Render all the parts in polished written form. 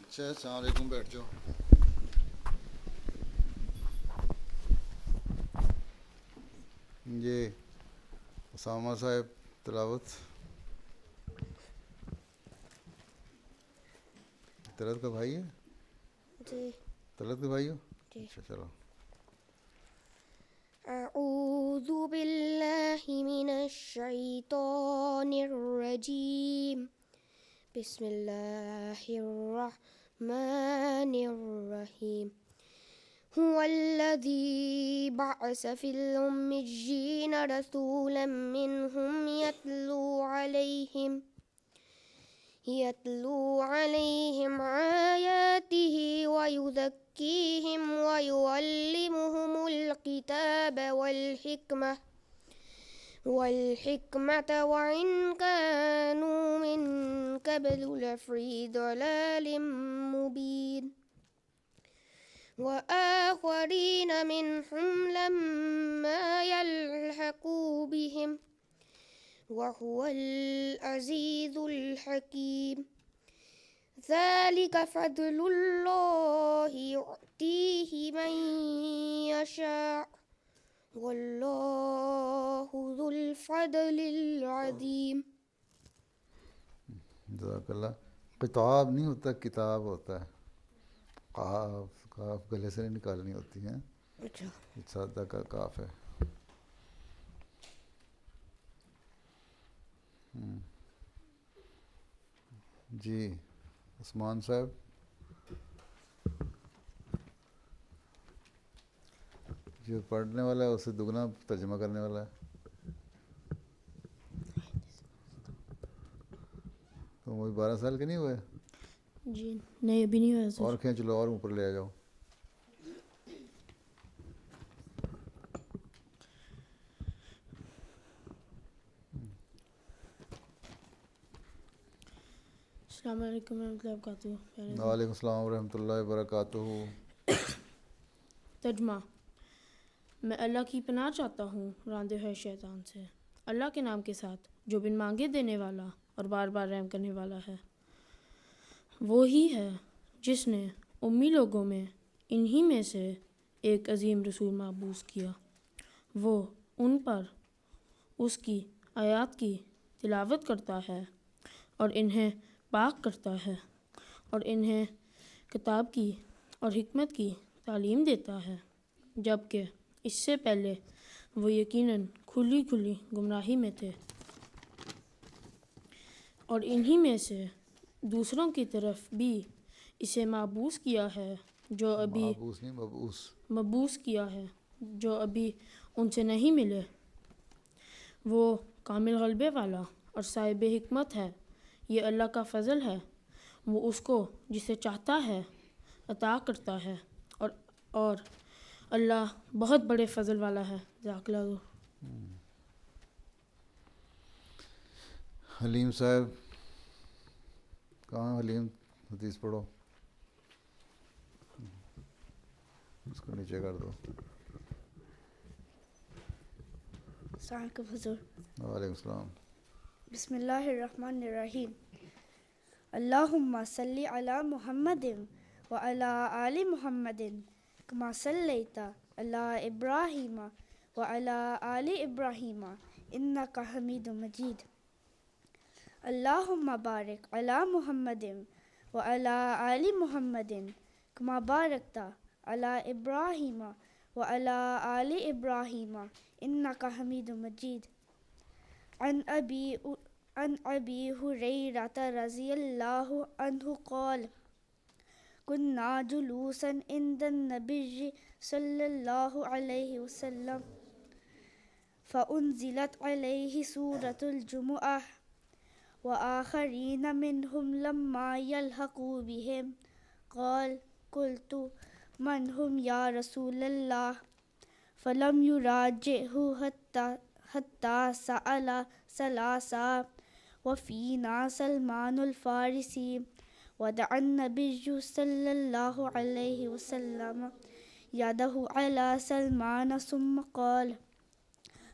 اچھا السلام علیکم، بیٹھ جاؤ. جی اسامہ صاحب تلاوت. طلعت کا بھائی ہے؟ جی طلعت کا بھائی ہو؟ جی. اچھا چلو. اعوذ باللہ من الشیطان الرجیم. بسم اللہ الرحمن الرحیم. هو الذی بعث فی الأمیین رسولا منهم يتلو عليهم آياته ويزكيهم ويعلمهم الكتاب والحكمة وإن كانوا من قبل لفي ضلال مبين. وآخرين منهم لما يلحقوا بهم وهو العزيز الحكيم. ذلك فضل الله يؤتيه من يشاء والله ذو الفضل العظيم. جزاک اللہ. کتاب نہیں ہوتا، کتاب ہوتا ہے. قاف قاف گلے سے نہیں نکالنی ہوتی ہیں. اچھا. سادہ کا کاف ہے. جی عثمان صاحب. جو پڑھنے والا ہے اسے دگنا ترجمہ کرنے والا ہے. تو وہ 12 سال کے نہیں ہوئے؟ جی نہیں ابھی نہیں ہوا سر. اور کھینچ لو اور اوپر لے آ جاؤ. السلام علیکم ورحمۃ اللہ وبرکاتہ. وعلیکم السلام ورحمۃ اللہ وبرکاتہ. ترجمہ. میں اللہ کی پناہ چاہتا ہوں راندے ہوئے شیطان سے. اللہ کے نام کے ساتھ جو بن مانگے دینے والا اور بار بار رحم کرنے والا ہے. وہی ہے جس نے امی لوگوں میں انہی میں سے ایک عظیم رسول مبعوث کیا. وہ ان پر اس کی آیات کی تلاوت کرتا ہے اور انہیں پاک کرتا ہے اور انہیں کتاب کی اور حکمت کی تعلیم دیتا ہے، جبکہ اس سے پہلے وہ یقیناً کھلی گمراہی میں تھے. اور انہی میں سے دوسروں کی طرف بھی اسے مبعوث کیا ہے جو ابھی مبعوث کیا ہے جو ابھی ان سے نہیں ملے. وہ کامل غلبے والا اور صاحب حکمت ہے. یہ اللہ کا فضل ہے. وہ اس کو جسے چاہتا ہے عطا کرتا ہے اور اللہ بہت بڑے فضل والا ہے. جزاک اللہ. حلیم صاحب کہاں؟ حلیم حدیث پڑھو. اس کو نیچے کر دو. السلام علیکم حضور. وعلیکم السلام. بسم اللہ الرحمن الرحیم. اللہم صلی علی محمد وعلی آل محمد کما صلیت علی ابراہیم وعلی آل ابراہیم انک حمید مجید. اللہم بارک علی محمد وعلی آل محمد کما بارکت علی ابراہیم وعلی آل ابراہیم انک حمید مجید. عن ابی ہریرہ رضی اللہ عنہ قال كنا جلوسا عند النبی صلی اللہ علیہ وسلم فانزلت علیہ سورة الجمعہ وآخرین منهم لما يلحقوا بهم قال قلت من هم یا رسول اللہ فلم يراجعه حتى سأل ثلاثا وفينا سلمان الفارسي ودعا النبي صلى الله عليه وسلم يده على سلمان ثم قال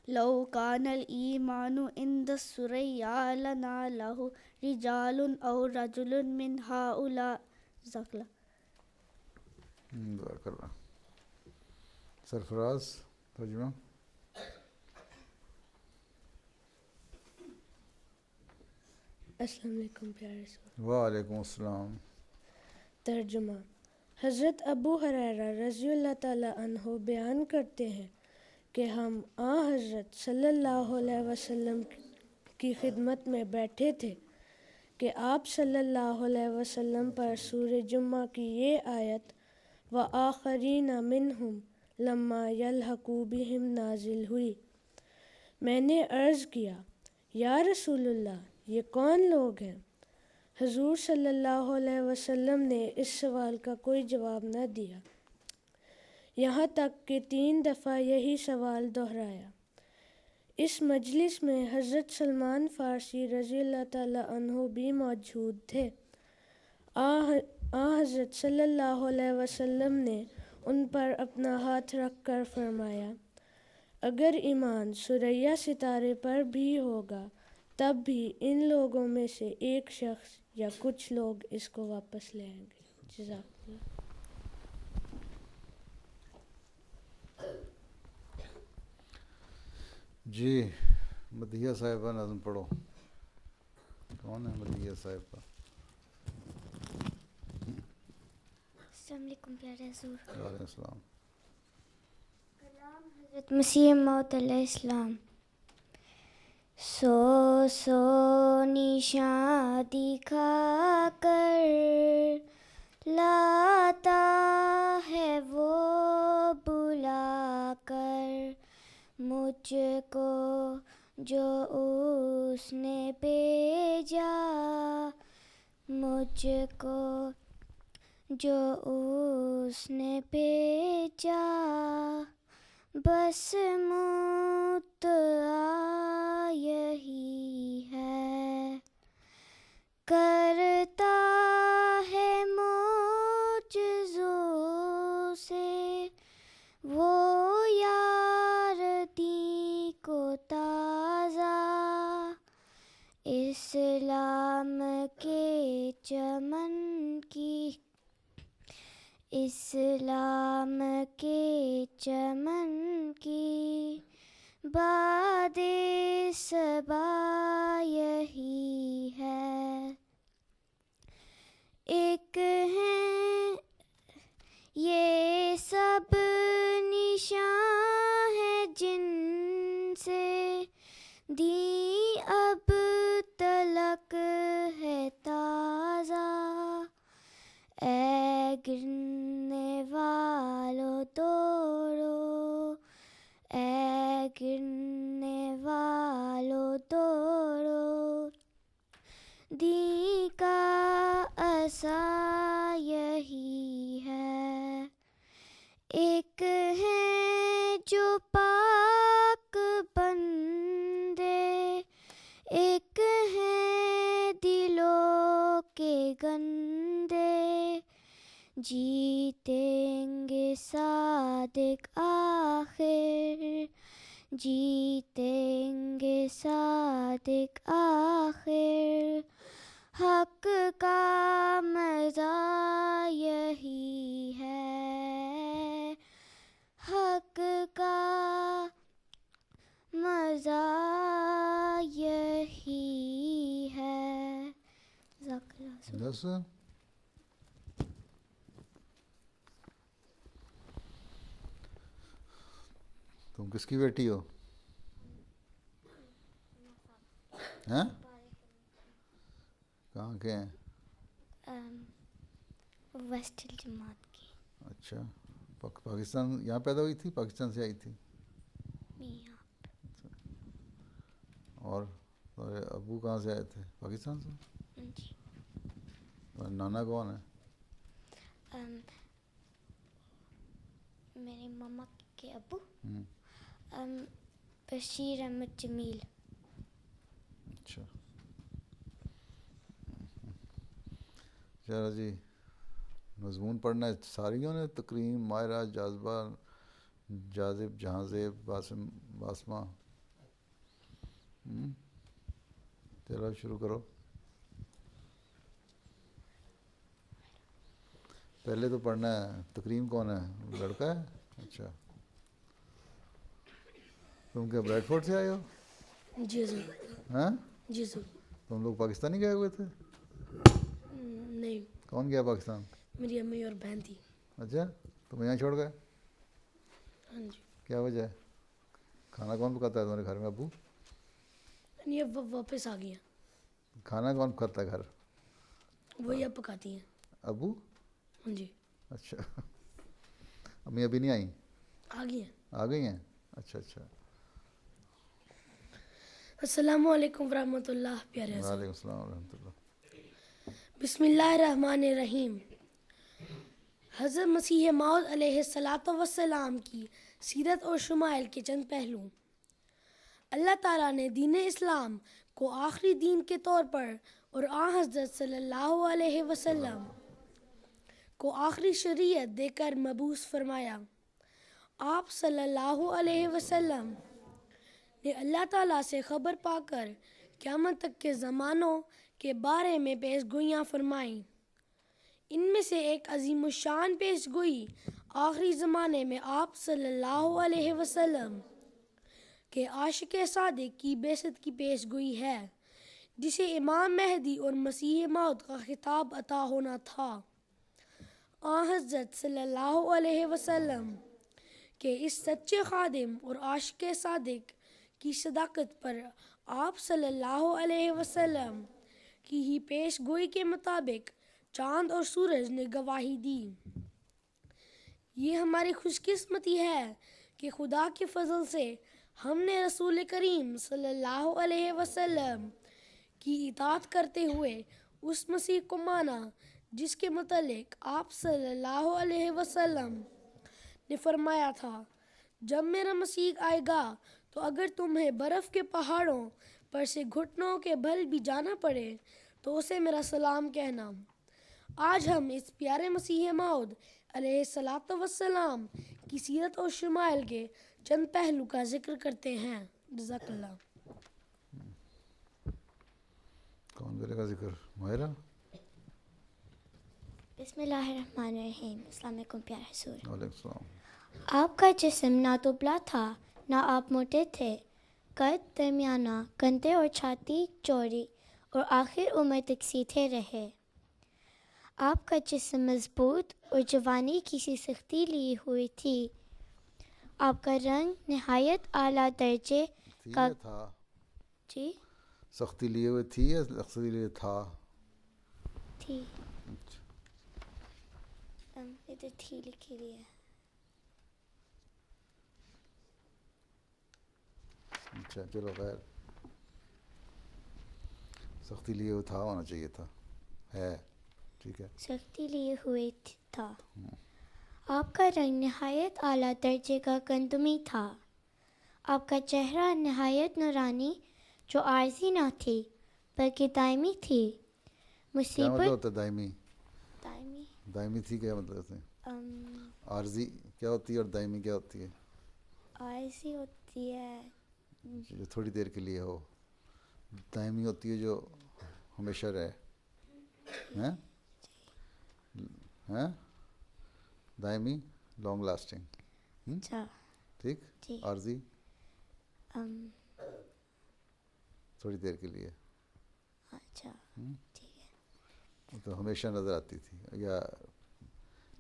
لو كان الإيمان عند الثريا لناله رجال أو رجل من هؤلاء جزاک اللہ. دعا کر رہا. سرفراز ترجمہ. السلام علیکم پیارے رسول. وعلیکم السلام. ترجمہ. حضرت ابو ہریرہ رضی اللہ تعالیٰ عنہ بیان کرتے ہیں کہ ہم حضرت صلی اللہ علیہ وسلم کی خدمت میں بیٹھے تھے کہ آپ صلی اللہ علیہ وسلم پر سورہ جمعہ کی یہ آیت وآخرین منہم لما یلحقوا بہم نازل ہوئی. میں نے عرض کیا یا رسول اللہ یہ کون لوگ ہیں؟ حضور صلی اللہ علیہ وسلم نے اس سوال کا کوئی جواب نہ دیا یہاں تک کہ 3 دفعہ یہی سوال دہرایا. اس مجلس میں حضرت سلمان فارسی رضی اللہ تعالیٰ عنہ بھی موجود تھے. حضرت صلی اللہ علیہ وسلم نے ان پر اپنا ہاتھ رکھ کر فرمایا اگر ایمان ثریا ستارے پر بھی ہوگا تب بھی ان لوگوں میں سے ایک شخص یا کچھ لوگ اس کو واپس لے آئیں گے. جزاک اللہ. جی مدیحہ صاحبہ نظم پڑھو. کون ہے مدیحہ صاحبہ؟ السلام علیکم پیارے حضور. وعلیکم السلام. کلام حضرت مسیح موعود علیہ السلام. سو نشان دکھا کر لاتا ہے وہ بلا کر مجھ کو جو اس نے بھیجا مجھ کو جو اس نے بھیجا بس مدعا یہی ہے کرتا ہے معجزوں سے وہ یار دی کو تازہ اسلام کے چمن کی اسلام کے چمن کی باد صبا یہی ہے. ایک ہیں یہ سب نشان ہے جن سے دی اب تلک ہے تازہ اے گرنے والو دوڑو اے گرنے والو دوڑو دی کا عصا یہی ہے. ایک ہے جو پاک بندے ایک ہے دلوں کے گندے جیتیں گے صادق آخر جیتیں گے صادق آخر حق کا مزہ یہی ہے حق کا مزہ یہی ہے. جزاک اللہ. بس تم کس کی بیٹی ہو؟ ہیں کہاں کے ہیں؟ ویسٹ جماعت کی. اچھا پاکستان یہاں پیدا ہوئی تھی پاکستان سے آئی تھی؟ اور تمہارے ابو کہاں سے آئے تھے؟ پاکستان سے. جی. تمہارے نانا کون ہے؟ میرے ماما کے ابو بشیر احمد جمیل. اچھا چلو جی مضمون پڑھنا ہے ساریوں نے تکریم ماہرہ جاذبہ جاذب جہازیب باسمہ. چلو شروع کرو. پہلے تو پڑھنا ہے. تکریم کون ہے؟ لڑکا ہے. اچھا تم کیا بریڈ فورڈ سے آئے ہو؟ جی حضور. ہاں جی حضور. تم لوگ پاکستانی گئے ہوئے تھے؟ نہیں, کون گیا پاکستان؟ میری امی اور بہن تھی. اچھا تم یہاں چھوڑ گئے؟ ہاں جی. کیا وجہ ہے؟ کھانا کون پکاتا ہے تمہارے گھر میں؟ ابو؟ یہ واپس آ گئی ہیں. کھانا کون پکاتا ہے گھر؟ وہی اب پکاتی ہیں. ابو؟ ہاں جی. اچھا امی ابھی نہیں آئیں؟ آ گئی ہیں. آ گئی ہیں. اچھا اچھا. السلام علیکم ورحمۃ اللہ. پیارے حضور. وعلیکم السلام ورحمۃ اللہ. بسم اللہ الرحمن الرحیم. حضرت مسیح موعود علیہ الصلاۃ والسلام کی سیرت اور شمائل کے چند پہلو. اللہ تعالیٰ نے دین اسلام کو آخری دین کے طور پر اور حضرت صلی اللہ علیہ وسلم کو آخری شریعت دے کر مبعوث فرمایا. آپ صلی اللہ علیہ وسلم نے اللہ تعالیٰ سے خبر پا کر قیامت تک کے زمانوں کے بارے میں پیش گوئیاں فرمائیں. ان میں سے ایک عظیم الشان پیش گوئی آخری زمانے میں آپ صلی اللہ علیہ وسلم کے عاشق صادق کی بعثت کی پیش گوئی ہے، جسے امام مہدی اور مسیح موعود کا خطاب عطا ہونا تھا. حضرت صلی اللہ علیہ وسلم کے اس سچے خادم اور عاشق صادق کی صداقت پر آپ صلی اللہ علیہ وسلم کی ہی پیش گوئی کے مطابق چاند اور سورج نے گواہی دی. یہ ہماری خوش قسمتی ہے کہ خدا کے فضل سے ہم نے رسول کریم صلی اللہ علیہ وسلم کی اطاعت کرتے ہوئے اس مسیح کو مانا جس کے متعلق آپ صلی اللہ علیہ وسلم نے فرمایا تھا، جب میرا مسیح آئے گا تو اگر تمہیں برف کے پہاڑوں پر سے گھٹنوں کے بل بھی جانا پڑے تو اسے میرا سلام کہنا. آج ہم اس پیارے مسیح موعود علیہ الصلاۃ والسلام کی سیرت اور شمائل کے چند پہلو کا ذکر کرتے ہیں. جزاک اللہ. کون کرے گا ذکر؟ ماہرہ؟ بسم اللہ الرحمن الرحیم. السلام علیکم پیارے حضور. وعلیکم السلام. آپ کا جسم نہ دبلا تھا نہ آپ موٹے تھے، قد درمیانہ، کندھے اور چھاتی چوڑی اور آخر عمر تک سیدھے رہے. آپ کا جسم مضبوط اور جوانی کی سی سختی لی ہوئی تھی. آپ کا رنگ نہایت اعلیٰ درجے کا تھا. جی سختی لیے ہوئے تھی یا سختی لیے تھا؟ تھی. ادھر تھی لکھی ہوئی ہے. اچھا چلو خیر، سختی لیے ہوئے تھا ہونا چاہیے تھا. ہے ٹھیک ہے. سختی لیے ہوئے تھا. آپ کا رنگ نہایت اعلیٰ درجے کا گندمی تھا. آپ کا چہرہ نہایت نورانی جو عارضی نہ تھی بلکہ دائمی تھی. کیا مطلب مصیبت ہوتا ہے دائمی؟ دائمی دائمی تھی کیا مطلب ہوتا ہے؟ عارضی کیا ہوتی ہے اور دائمی کیا ہوتی ہے؟ عارضی ہوتی ہے جو تھوڑی دیر کے لیے ہو. دائمی ہوتی ہے جو ہمیشہ رہے. ہیں ہیں دائمی لانگ لاسٹنگ. اچھا ٹھیک. جی. عارضی تھوڑی دیر کے لیے. اچھا ٹھیک ہے. تو ہمیشہ نظر آتی تھی یا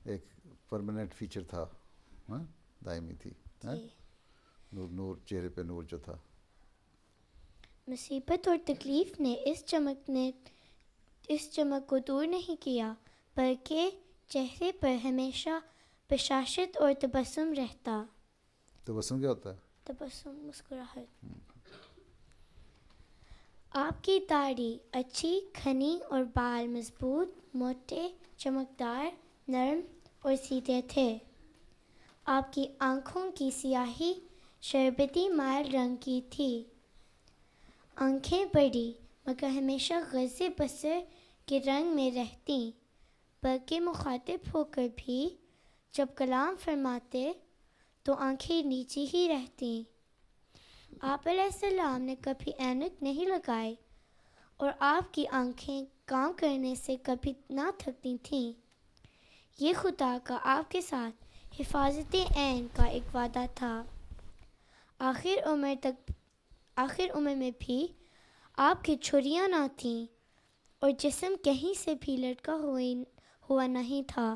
ایک پرماننٹ فیچر تھا؟ ہاں دائمی تھی. جی. نور نور چہرے پہ نور جو تھا. مصیبت اور تکلیف نے اس چمک کو دور نہیں کیا بلکہ چہرے پر ہمیشہ بشاشت اور تبسم رہتا. تبسم کیا ہوتا ہے؟ تبسم مسکراہٹ. آپ کی داڑھی اچھی گھنی اور بال مضبوط موٹے چمکدار نرم اور سیدھے تھے. آپ کی آنکھوں کی سیاہی شربتی مائل رنگ کی تھی. آنکھیں بڑی مگر ہمیشہ غض بصر کے رنگ میں رہتی بلکہ مخاطب ہو کر بھی جب کلام فرماتے تو آنکھیں نیچی ہی رہتی. آپ علیہ السلام نے کبھی اینک نہیں لگائی اور آپ کی آنکھیں کام کرنے سے کبھی نہ تھکتی تھیں. یہ خدا کا آپ کے ساتھ حفاظت عین کا ایک وعدہ تھا. آخر عمر میں بھی آپ کی چھریاں نہ تھیں اور جسم کہیں سے بھی لٹکا ہوا نہیں تھا.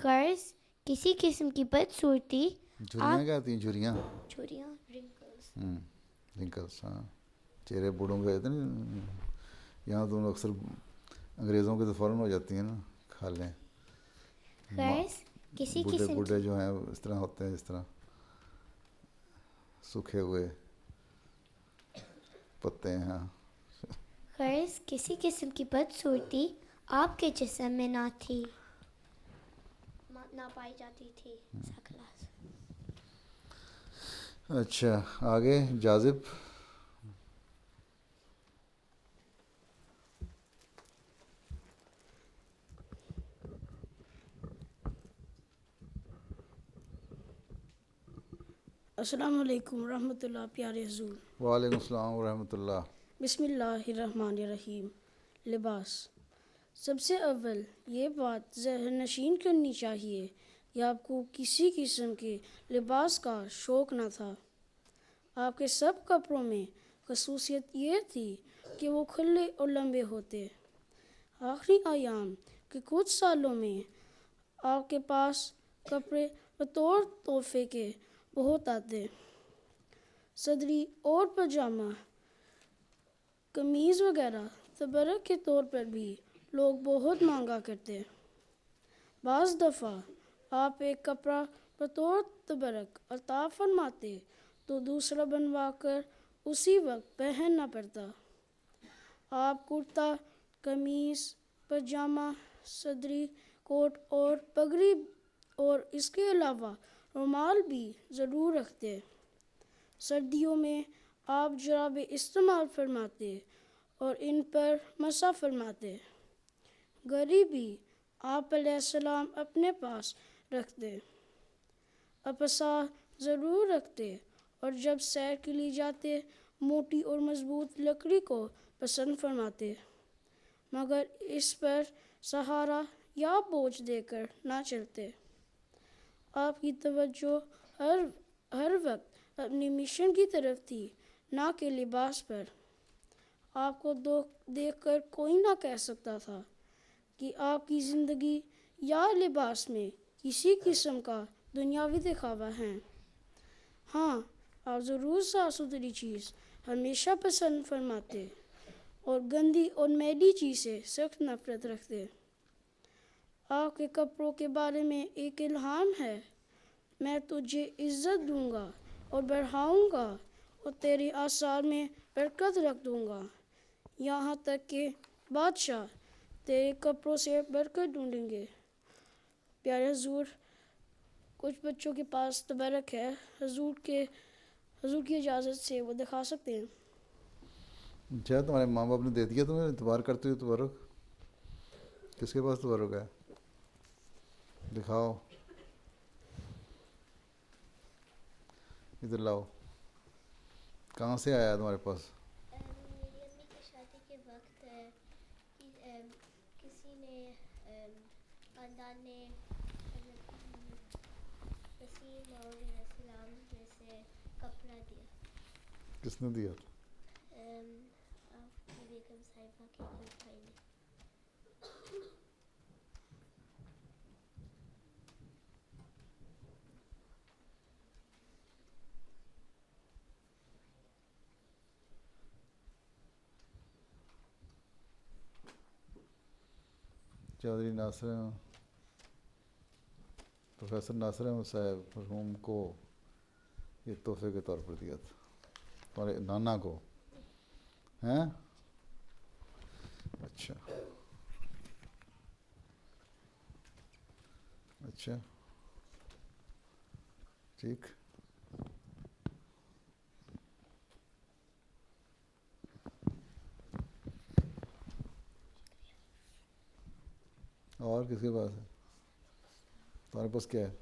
غرض کسی قسم کی بدصورتی جھریاں کیا آتی ہیں؟ جھریاں چھریاں رنکلز رنکلس، ہاں، چہرے بوڑھوں کے ہوتے ہیں. یہاں تو اکثر انگریزوں کے تو فوراً ہو جاتی ہیں نا، کھا لیں. غرض کسی قسم بوڑھے جو ہیں اس طرح ہوتے ہیں، اس طرح سوکھے ہوئے پتے ہیں. ہاں، غرض کسی قسم کی بدصورتی آپ کے جسم میں نہ تھی، نہ پائی جاتی تھی. اچھا آگے جاذب. السلام علیکم ورحمۃ اللہ. پیارے حضور، وعلیکم السلام ورحمۃ اللہ. بسم اللہ الرحمن الرحیم. لباس. سب سے اول یہ بات ذہن نشین کرنی چاہیے کہ آپ کو کسی قسم کے لباس کا شوق نہ تھا. آپ کے سب کپڑوں میں خصوصیت یہ تھی کہ وہ کھلے اور لمبے ہوتے. آخری ایام کے کچھ سالوں میں آپ کے پاس کپڑے بطور تحفے کے بہت آتے. صدری اور پاجامہ، قمیض وغیرہ تبرک کے طور پر بھی لوگ بہت مانگا کرتے. بعض دفعہ آپ ایک کپڑا بطور تبرک عطا فرماتے تو دوسرا بنوا کر اسی وقت پہننا پڑتا. آپ کرتا، قمیض، پاجامہ، صدری، کوٹ اور پگڑی اور اس کے علاوہ رومال بھی ضرور رکھتے. سردیوں میں آپ جرابیں استعمال فرماتے اور ان پر مسح فرماتے. گھڑی بھی آپ علیہ السلام اپنے پاس رکھتے. اپسا ضرور رکھتے اور جب سیر کے لیے جاتے موٹی اور مضبوط لکڑی کو پسند فرماتے، مگر اس پر سہارا یا بوجھ دے کر نہ چلتے. آپ کی توجہ ہر وقت اپنی مشن کی طرف تھی، نہ کہ لباس پر. آپ کو دیکھ کر کوئی نہ کہہ سکتا تھا کہ آپ کی زندگی یا لباس میں کسی قسم کا دنیاوی دکھاوا ہے. ہاں، آپ ضرور صاف ستھری چیز ہمیشہ پسند فرماتے اور گندی اور میلی چیز سے سخت نفرت رکھتے. آپ کے کپڑوں کے بارے میں ایک الہام ہے: میں تجھے عزت دوں گا اور بڑھاؤں گا اور تیرے آثار میں برکت رکھ دوں گا، یہاں تک کہ بادشاہ تیرے کپڑوں سے برکت ڈھونڈیں گے. پیارے حضور، کچھ بچوں کے پاس تبرک ہے، حضور کی اجازت سے وہ دکھا سکتے ہیں. اچھا، تمہارے ماں باپ نے دے دیا تمہیں اعتبار کرتے ہو تبرک؟ کس کے پاس تبرک ہے؟ دکھاؤ، ادھر لاؤ. کہاں سے آیا تمہارے پاس؟ میری امی کی شادی کے وقت کسی نے خاندان نے وسیم اور السلام میں سے کپڑا دیا. کس نے دیا؟ آپ کی بیگم صاحبہ کے بھائی نے. چودھری پروفیسر ناصر احمد صاحب مرحوم کو یہ تحفے کے طور پر دیا تھا، تمہارے نانا کو. ہیں؟ اچھا اچھا، ٹھیک. اور کس کے پاس ہے؟ تمہارے پاس کیا ہے؟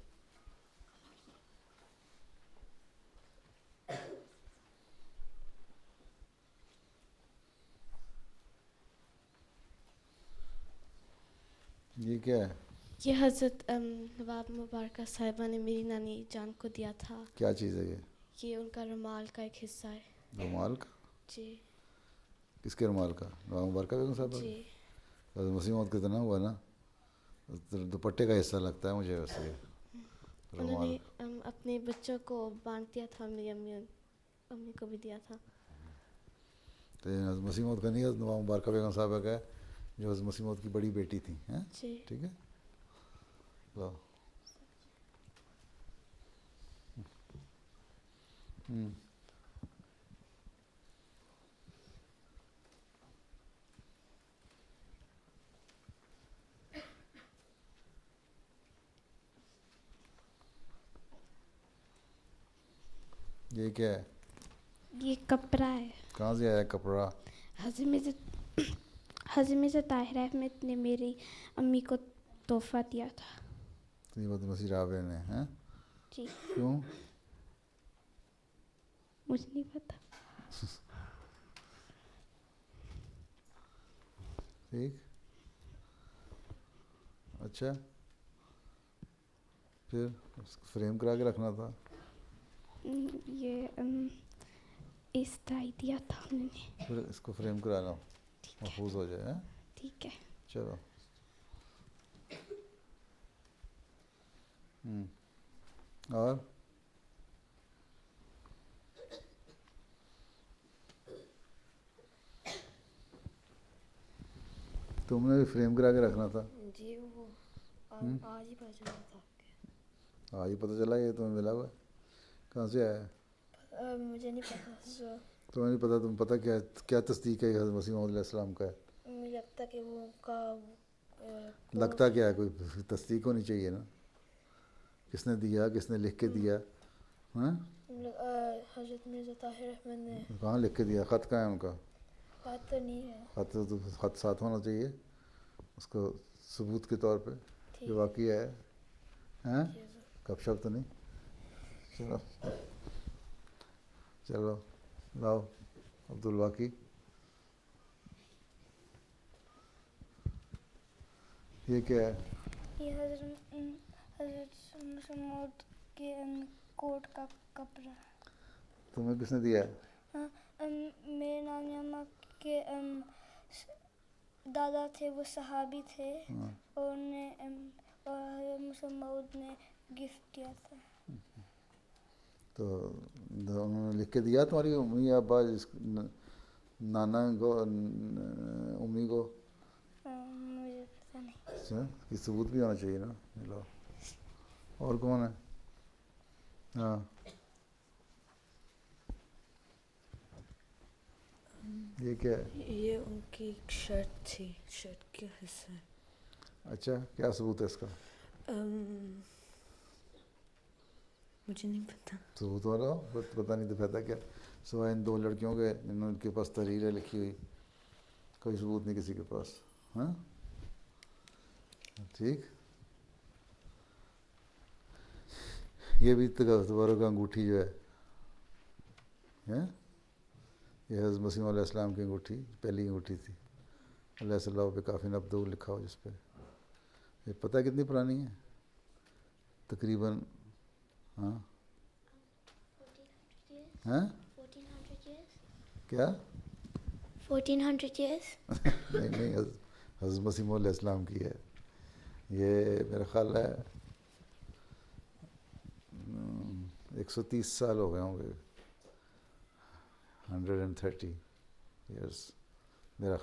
یہ کیا ہے؟ یہ حضرت نواب مبارکہ صاحبہ نے میری نانی جان کو دیا تھا. کیا چیز ہے یہ؟ یہ ان کا رومال کا ایک حصہ ہے. رومال کا؟ جی کس کے رومال کا؟ نواب مبارکہ بیگم صاحب؟ جی. حضرت مسیح موعود کتنا ہوا نا، دوپٹے کا حصہ لگتا ہے مجھے ویسے انہوں رومال. نے اپنے بچوں کو باندھ دیا تھا، میری امی کو بھی دیا تھا. تو حضرت مسیح موعود کا نہیں، حضرت نواب مبارکہ بیگم صاحبہ کا ہے جو حضرت مسیح موعود کی بڑی بیٹی تھی. ہیں جی. ٹھیک ہے. لاؤ. یہ کیا ہے؟ یہ کپڑا ہے. کہاں سے آیا کپڑا؟ حضرت مرزا طاہر احمد نے میری امی کو تحفہ دیا تھا. حضرت مسیح رابع نے؟ ہیں جی کیوں؟ مجھے نہیں پتا. ٹھیک. اچھا پھر اس کو فریم کرا کے رکھنا تھا. یہ اس طرح دیا تھا انہوں نے. پھر اس کو فریم کرانا محفوظ ہو جائے. ٹھیک ہے. چلو. اور تم نے بھی فریم کرا کے رکھنا تھا. جی وہ آج ہی پتہ چلا تھا. آج ہی پتہ چلا یہ تمہیں ملا ہوا ہے؟ کہاں سے آیا ہے؟ مجھے نہیں پتا. تمہیں نہیں پتا؟ تم پتہ کیا تصدیق ہے حضرت مسیح موعود علیہ السلام کا ہے؟ مجھے لگتا کہ وہ کا لگتا کیا ہے؟ کوئی تصدیق ہونی چاہیے نا. کس نے دیا؟ کس نے لکھ کے دیا؟ ہاں حضرت مرزا طاہر احمد نے. کہاں لکھ کے دیا؟ خط کہاں ہے ان کا؟ خط تو نہیں ہے. خط ساتھ ہونا چاہیے اس کو ثبوت کے طور پہ کہ واقعی ہے. ہیں گپ شپ تو نہیں. چلو چلو لاؤ عبدالواقی. یہ کیا ہے؟ یہ حضرت موعود کے کوٹ کا کپڑا. تمہیں کس نے دیا ہے؟ میرے نانی اماں کے دادا تھے، وہ صحابی تھے اور حضرت موعود نے گفٹ دیا تھا. تو انہوں نے لکھ کے دیا تمہاری امی یا ابا نانا کو امی کو؟ مجھے پتہ نہیں. اچھا یہ ثبوت بھی ہونا چاہیے نا. ملا. اور کون ہے؟ ہاں یہ کیا ہے؟ یہ ان کی ایک شرٹ تھی، شرٹ کا حصہ ہے. اچھا کیا ثبوت ہے اس کا؟ مجھے نہیں پتا. ثبوت ہو رہا پتہ نہیں تو فائدہ کیا؟ سوائے ان دو لڑکیوں کے ان کے پاس تحریر ہے لکھی ہوئی، کوئی ثبوت نہیں کسی کے پاس. ہاں ٹھیک. یہ بھی تبارک کا انگوٹھی جو ہے یہ حضرت مسیح علیہ السلام کی انگوٹھی پہلی انگوٹھی تھی. علیہ صلی اللہ پہ کافی نبدو لکھا ہو جس پہ. یہ پتہ کتنی پرانی ہے تقریباً؟ ہاں 1400 years. کیا؟ 1400 years. نہیں حضرت مسیح علیہ السلام کی ہے یہ. میرا خیال ہے 130 سال ہو گئے ہوں گے. 130 years میرا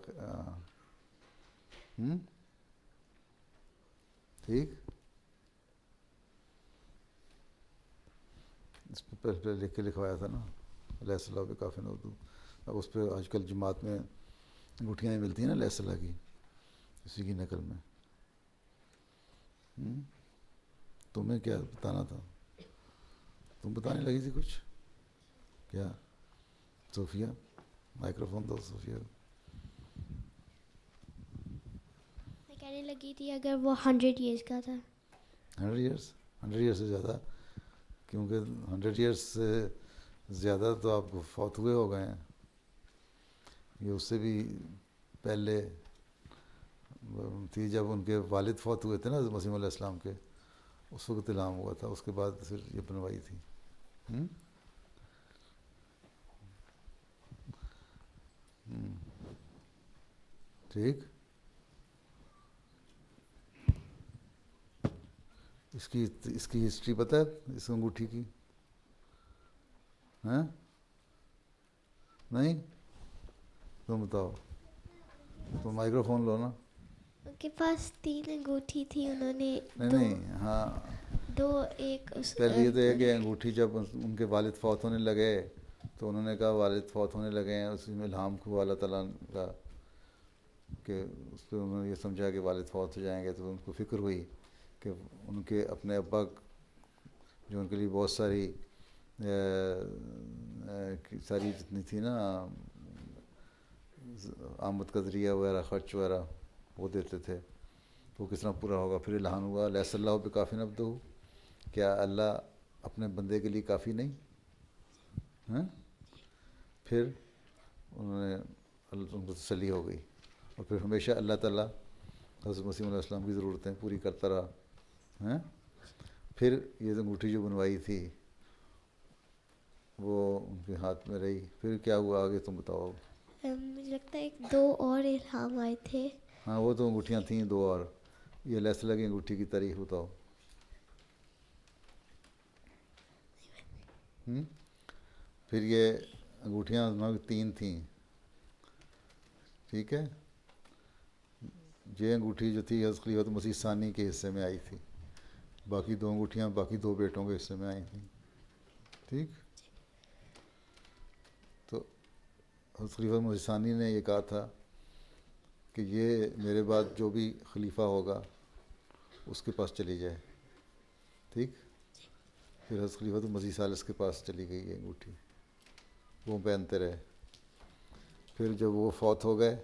ٹھیک. اس پہ پہلے لکھ کے لکھوایا تھا نا علیہ السلام پہ کافی نبدو. اب اس پہ آج کل جماعت میں انگوٹھیاں ملتی ہیں نا علیہ السلام کی، اسی کی نقل میں. تمہیں کیا بتانا تھا؟ تم بتانے لگی تھی کچھ. کیا صوفیہ؟ مائکروفون دو صوفیہ. میں کہنے لگی تھی اگر وہ 100 years کا تھا. 100 ایئرس سے زیادہ، کیونکہ 100 ایئرس سے زیادہ تو آپ کو فوت ہوئے ہو گئے ہیں. یہ اس سے بھی پہلے تھی جب ان کے والد فوت ہوئے تھے نا حضرت مسیح علیہ السلام کے، اس وقت الہام ہوا تھا، اس کے بعد پھر یہ بنوائی تھی۔ ٹھیک، اس کی ہسٹری پتہ ہے اس انگوٹھی کی؟ ہیں؟ نہیں؟ تم بتاؤ، تو مائکرو فون لو نا۔ ان کے پاس 3 انگوٹھی تھی، انہوں نے نہیں ہاں، 2 ایک پہلے یہ تو ہے کہ انگوٹھی جب ان کے والد فوت ہونے لگے تو انہوں نے کہا والد فوت ہونے لگے ہیں، اسی میں الہام ہوا اللہ تعالیٰ کا کہ اس پہ انہوں نے یہ سمجھا کہ والد فوت ہو جائیں گے، تو ان کو فکر ہوئی کہ ان کے اپنے ابا جو ان کے لیے بہت ساری جتنی تھی نا آمد کا ذریعہ وغیرہ، خرچ وغیرہ وہ دیتے تھے، تو کس طرح پورا ہوگا۔ پھر الہام ہوا لیس اللہ بکافٍ عبدہ، کیا اللہ اپنے بندے کے لیے کافی نہیں؟ ہاں، پھر انہوں نے ان کو تسلی ہو گئی، اور پھر ہمیشہ اللہ تعالیٰ حضرت مسیح علیہ السلام کی ضرورتیں پوری کرتا رہا۔ ہیں، پھر یہ انگوٹھی جو بنوائی تھی وہ ان کے ہاتھ میں رہی، پھر کیا ہوا آگے تم بتاؤ۔ مجھے لگتا ہے 2 اور الہام آئے تھے۔ ہاں وہ تو انگوٹھیاں تھیں 2 اور، یہ لیس اللہ کی انگوٹھی کی تاریخ بتاؤ۔ پھر یہ انگوٹھیاں 3 تھیں، ٹھیک ہے۔ یہ انگوٹھی جو تھی حضرت خلیفۃ مسیح ثانی کے حصے میں آئی تھی، باقی 2 انگوٹھیاں باقی 2 بیٹوں کے حصے میں آئی تھیں، ٹھیک۔ تو حضرت خلیفۃ مسیح ثانی نے یہ کہا تھا کہ یہ میرے بعد جو بھی خلیفہ ہوگا اس کے پاس چلی جائے، ٹھیک۔ پھر حضرت خلیفۃ مسیح ثالث کے پاس چلی گئی یہ انگوٹھی، وہ پہنتے رہے۔ پھر جب وہ فوت ہو گئے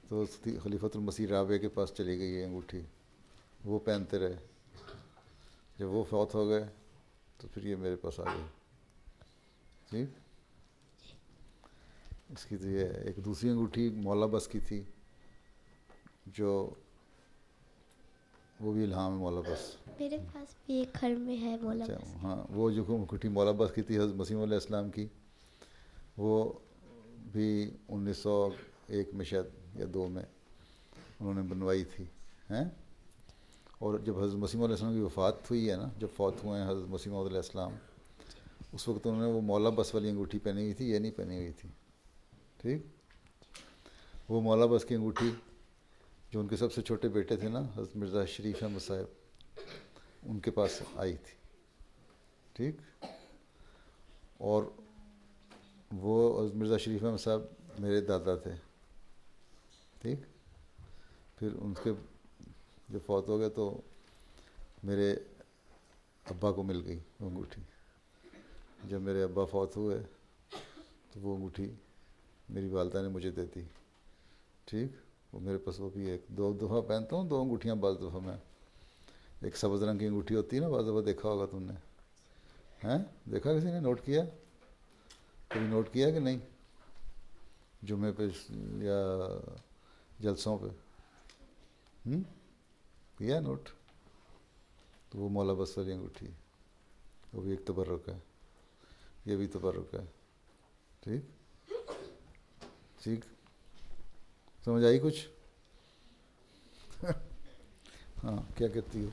تو خلیفۃ المسیح رابع کے پاس چلی گئی یہ انگوٹھی، وہ پہنتے رہے۔ جب وہ فوت ہو گئے تو پھر یہ میرے پاس آ گئی، ٹھیک۔ اس کی تو یہ ایک دوسری انگوٹھی مولا بس کی تھی، جو وہ بھی الہام ہے مولا بس۔ میرے پاس بھی ایک گھر میں ہے مولا بس۔ ہاں، وہ جو انگوٹھی مولا بس کی تھی حضرت مسیح علیہ السلام کی، وہ بھی 1901 میں شاید یا 2 میں انہوں نے بنوائی تھی، ہیں۔ اور جب حضرت مسیح علیہ السلام کی وفات ہوئی ہے نا، جب فوت ہوئے ہیں حضرت مسیح علیہ السلام، اس وقت انہوں نے وہ مولا بس والی انگوٹھی پہنی ہوئی تھی، یہ نہیں پہنی ہوئی تھی، ٹھیک۔ وہ مولا بس کی انگوٹھی جو ان کے سب سے چھوٹے بیٹے تھے نا حضرت مرزا شریف احمد صاحب، ان کے پاس آئی تھی، ٹھیک۔ اور وہ حضرت مرزا شریف احمد صاحب میرے دادا تھے، ٹھیک۔ پھر ان کے جب فوت ہو گئے تو میرے ابا کو مل گئی وہ انگوٹھی۔ جب میرے ابا فوت ہوئے تو وہ انگوٹھی میری والدہ نے مجھے دے دی، ٹھیک۔ وہ میرے پاس وہ بھی ایک 2 دفعہ پہنتا ہوں، 2 انگوٹھیاں بعض دفعہ میں۔ ایک سبز رنگ کی انگوٹھی ہوتی ہے نا، بعض دفعہ دیکھا ہوگا تم نے، ہیں، دیکھا کسی نے، نوٹ کیا کبھی؟ نوٹ کیا کہ نہیں؟ جمعے پہ یا جلسوں پہ کیا نوٹ؟ تو وہ مولا بس والی انگوٹھی، وہ بھی ایک تبرک ہے، یہ بھی تبرک ہے، ٹھیک ٹھیک۔ سمجھ آئی کچھ؟ ہاں، کیا کہتی ہو؟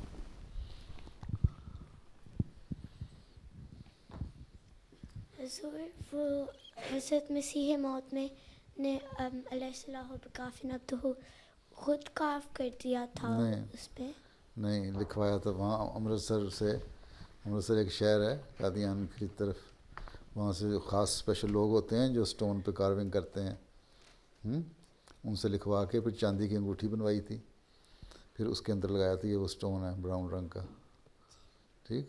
حضور، وہ حضرت مسیح موت میں نے علیہ السلام بکافٍ عبدہ خود کاف کر دیا تھا اس پہ؟ نہیں، لکھوایا تھا وہاں امرتسر ایک شہر ہے قادیان کی طرف، وہاں سے خاص اسپیشل لوگ ہوتے ہیں جو سٹون پہ کارونگ کرتے ہیں، ان سے لکھوا کے پھر چاندی کی انگوٹھی بنوائی تھی، پھر اس کے اندر لگایا تھا یہ وہ سٹون ہے براؤن رنگ کا، ٹھیک۔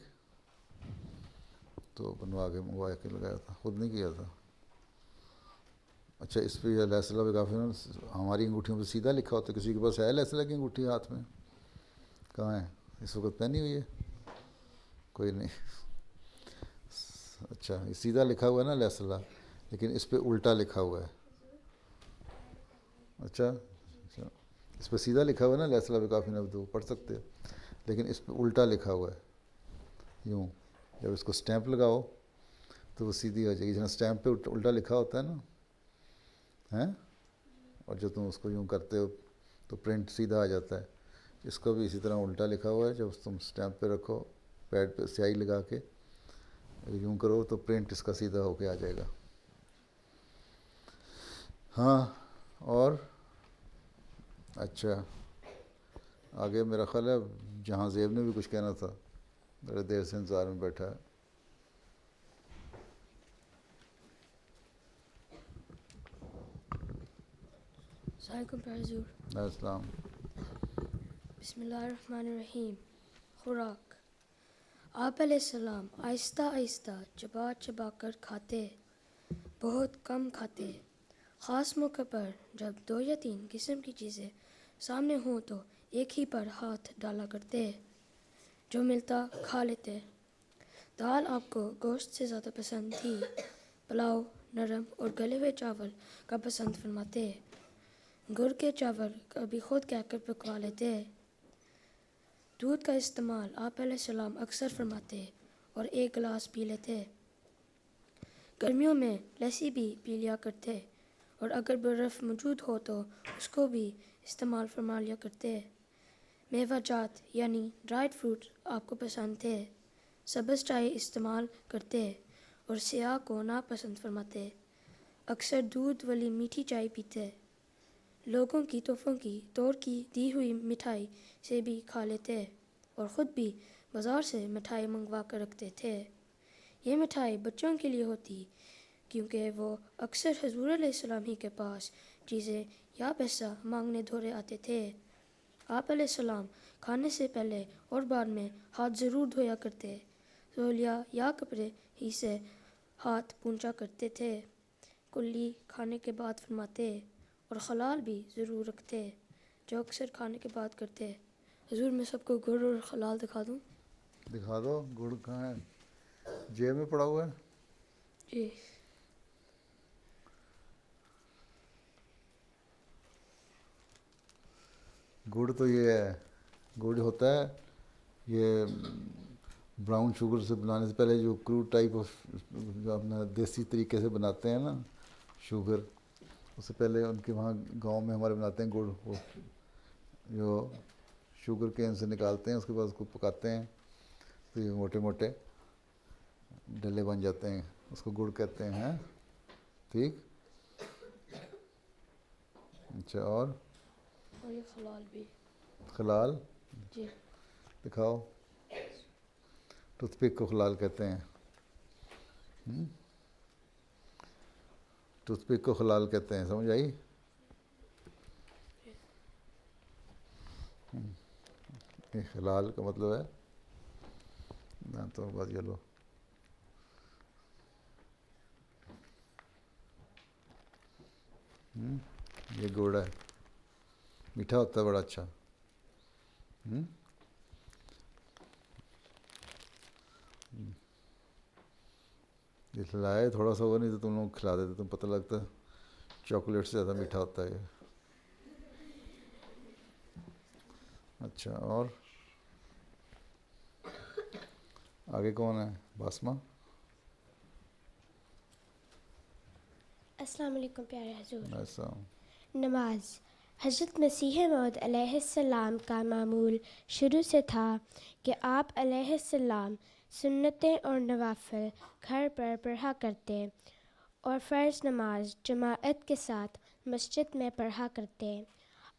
تو بنوا کے منگوا کے لگایا تھا، خود نہیں کیا تھا۔ اچھا، اس پہ علیہ السلام کافی ہماری انگوٹھیوں پہ سیدھا لکھا ہوتا ہے، کسی کے پاس ہے علیہ السلام کی انگوٹھی ہاتھ میں؟ کہاں ہے؟ اس وقت پہنی ہوئی ہے؟ کوئی نہیں۔ اچھا، یہ سیدھا لکھا ہوا ہے نا علیہ السلام، لیکن اس پہ الٹا لکھا ہوا ہے۔ اچھا، اس پہ سیدھا لکھا ہوا ہے نا علیہ السلام کافی نبدو پڑھ سکتے ہو، لیکن اس پہ الٹا لکھا ہوا ہے یوں. جب اس کو اسٹیمپ لگاؤ تو وہ سیدھی ہو جائے گی. جہاں اسٹیمپ پہ الٹا لکھا ہوتا ہے نا ہیں، اور جو تم اس کو یوں کرتے ہو تو پرنٹ سیدھا آ جاتا ہے. اس کو بھی اسی طرح الٹا لکھا ہوا ہے. جب تم اسٹیمپ پہ رکھو پیڈ پہ سیاہی لگا کے یوں کرو تو پرنٹ اس کا سیدھا ہو کے آ جائے گا. ہاں اور اچھا آگے میرا خیال ہے جہاں زیب نے بھی کچھ کہنا تھا، بڑے دیر سے انتظار میں بیٹھا ہے. السلام علیکم پیارے حضور. علیہ السلام. بسم اللہ الرحمن الرحیم. خوراک. آپ علیہ السلام آہستہ آہستہ چبا چبا کر کھاتے، بہت کم کھاتے. خاص موقع پر جب 2 یا 3 قسم کی چیزیں سامنے ہوں تو ایک ہی پر ہاتھ ڈالا کرتے، جو ملتا کھا لیتے. دال آپ کو گوشت سے زیادہ پسند تھی. پلاؤ نرم اور گلے ہوئے چاول کا پسند فرماتے. گڑ کے چاول کبھی خود کہہ کر پکوا لیتے. دودھ کا استعمال آپ علیہ السلام اکثر فرماتے اور 1 گلاس پی لیتے. گرمیوں میں لسی بھی پی لیا کرتے، اور اگر برف موجود ہو تو اس کو بھی استعمال فرما لیا کرتے. میوہ جات یعنی ڈرائیڈ فروٹ آپ کو پسند تھے. سبز چائے استعمال کرتے اور سیاہ کو ناپسند فرماتے. اکثر دودھ والی میٹھی چائے پیتے. لوگوں کی تحفوں کی توڑ کی دی ہوئی مٹھائی سے بھی کھا لیتے اور خود بھی بازار سے مٹھائی منگوا کر رکھتے تھے. یہ مٹھائی بچوں کے لیے ہوتی کیونکہ وہ اکثر حضور علیہ السلام ہی کے پاس چیزیں یا پیسہ مانگنے دھورے آتے تھے. آپ علیہ السلام کھانے سے پہلے اور بعد میں ہاتھ ضرور دھویا کرتے. تولیہ یا کپڑے ہی سے ہاتھ پونچھا کرتے تھے. کلی کھانے کے بعد فرماتے اور خلال بھی ضرور رکھتے، جو اکثر کھانے کے بعد کرتے. حضور میں سب کو گڑ اور خلال دکھا دوں؟ دکھا دو. گڑ کہاں ہے؟ جیب میں پڑا ہوا ہے. جی. گڑ تو یہ ہے، گڑ ہوتا ہے یہ براؤن شوگر سے بنانے سے پہلے جو کروڈ ٹائپ آف جو اپنا دیسی طریقے سے بناتے ہیں نا شوگر، اس سے پہلے ان کے وہاں گاؤں میں ہمارے بناتے ہیں گڑ. وہ جو شوگر کین سے نکالتے ہیں اس کے بعد اس کو پکاتے ہیں تو یہ موٹے موٹے ڈلے بن جاتے ہیں، اس کو گڑ کہتے ہیں. ٹھیک. اچھا اور یہ خلال بھی. خلال جی. دکھاؤ. ٹوتھ پک کو خلال کہتے ہیں. ٹوتھ پک کو خلال کہتے ہیں. سمجھ آئی؟ یہ خلال کا مطلب ہے دانتوں بعد یہ لو. یہ گڑ ہے، میٹھا ہوتا ہے بڑا اچھا. یہ لائے تھوڑا سا ہوا، نہیں تو تم لوگ کھلا دیتے. تم پتہ لگتا چاکلیٹ سے زیادہ میٹھا ہوتا ہے یہ. اچھا اور آگے کون ہے؟ باسمہ. السلام علیکم پیارے حضور. ایسا نماز. حضرت مسیح موعود علیہ السلام کا معمول شروع سے تھا کہ آپ علیہ السلام سنتیں اور نوافل گھر پر پڑھا کرتے اور فرض نماز جماعت کے ساتھ مسجد میں پڑھا کرتے.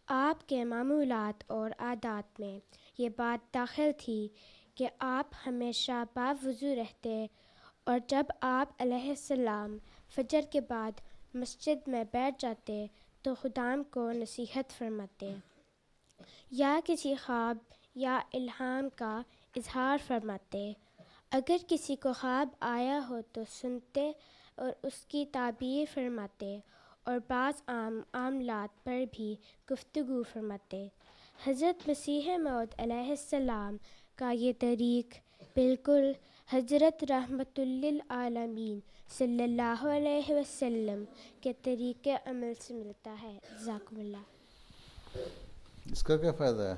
آپ کے معمولات اور عادات میں یہ بات داخل تھی کہ آپ ہمیشہ باوضو رہتے، اور جب آپ علیہ السلام فجر کے بعد مسجد میں بیٹھ جاتے تو خدام کو نصیحت فرماتے یا کسی خواب یا الہام کا اظہار فرماتے. اگر کسی کو خواب آیا ہو تو سنتے اور اس کی تعبیر فرماتے، اور بعض عام معاملات پر بھی گفتگو فرماتے. حضرت مسیح موعود علیہ السلام کا یہ طریق بالکل حضرت رحمت للعالمین صلی اللہ علیہ وسلم کے طریق عمل سے ملتا ہے. جزاکم اللہ. اس کا کیا فائدہ ہے؟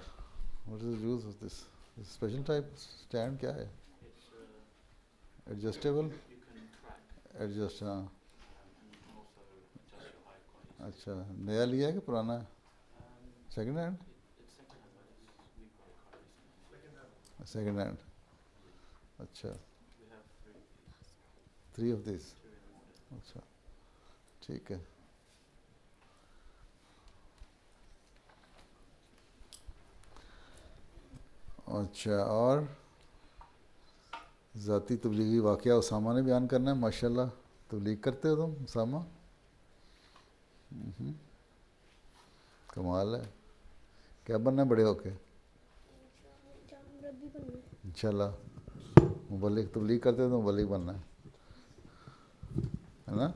What is use of this special type stand کیا ہے؟ Adjustable adjust. ہاں اچھا نیا لیا ہے کہ پرانا ہے؟ Second hand. Second hand. اچھا 3 of these. اچھا ٹھیک ہے. اچھا اور ذاتی تبلیغی واقعہ اسامہ نے بیان کرنا ہے. ماشاء اللہ تبلیغ کرتے ہو تم اسامہ. کمال ہے. کیا بننا ہے بڑے ہو کے؟ انشاءاللہ مبلغ. تبلیغ کرتے ہو تو مبلغ بننا ہے نا.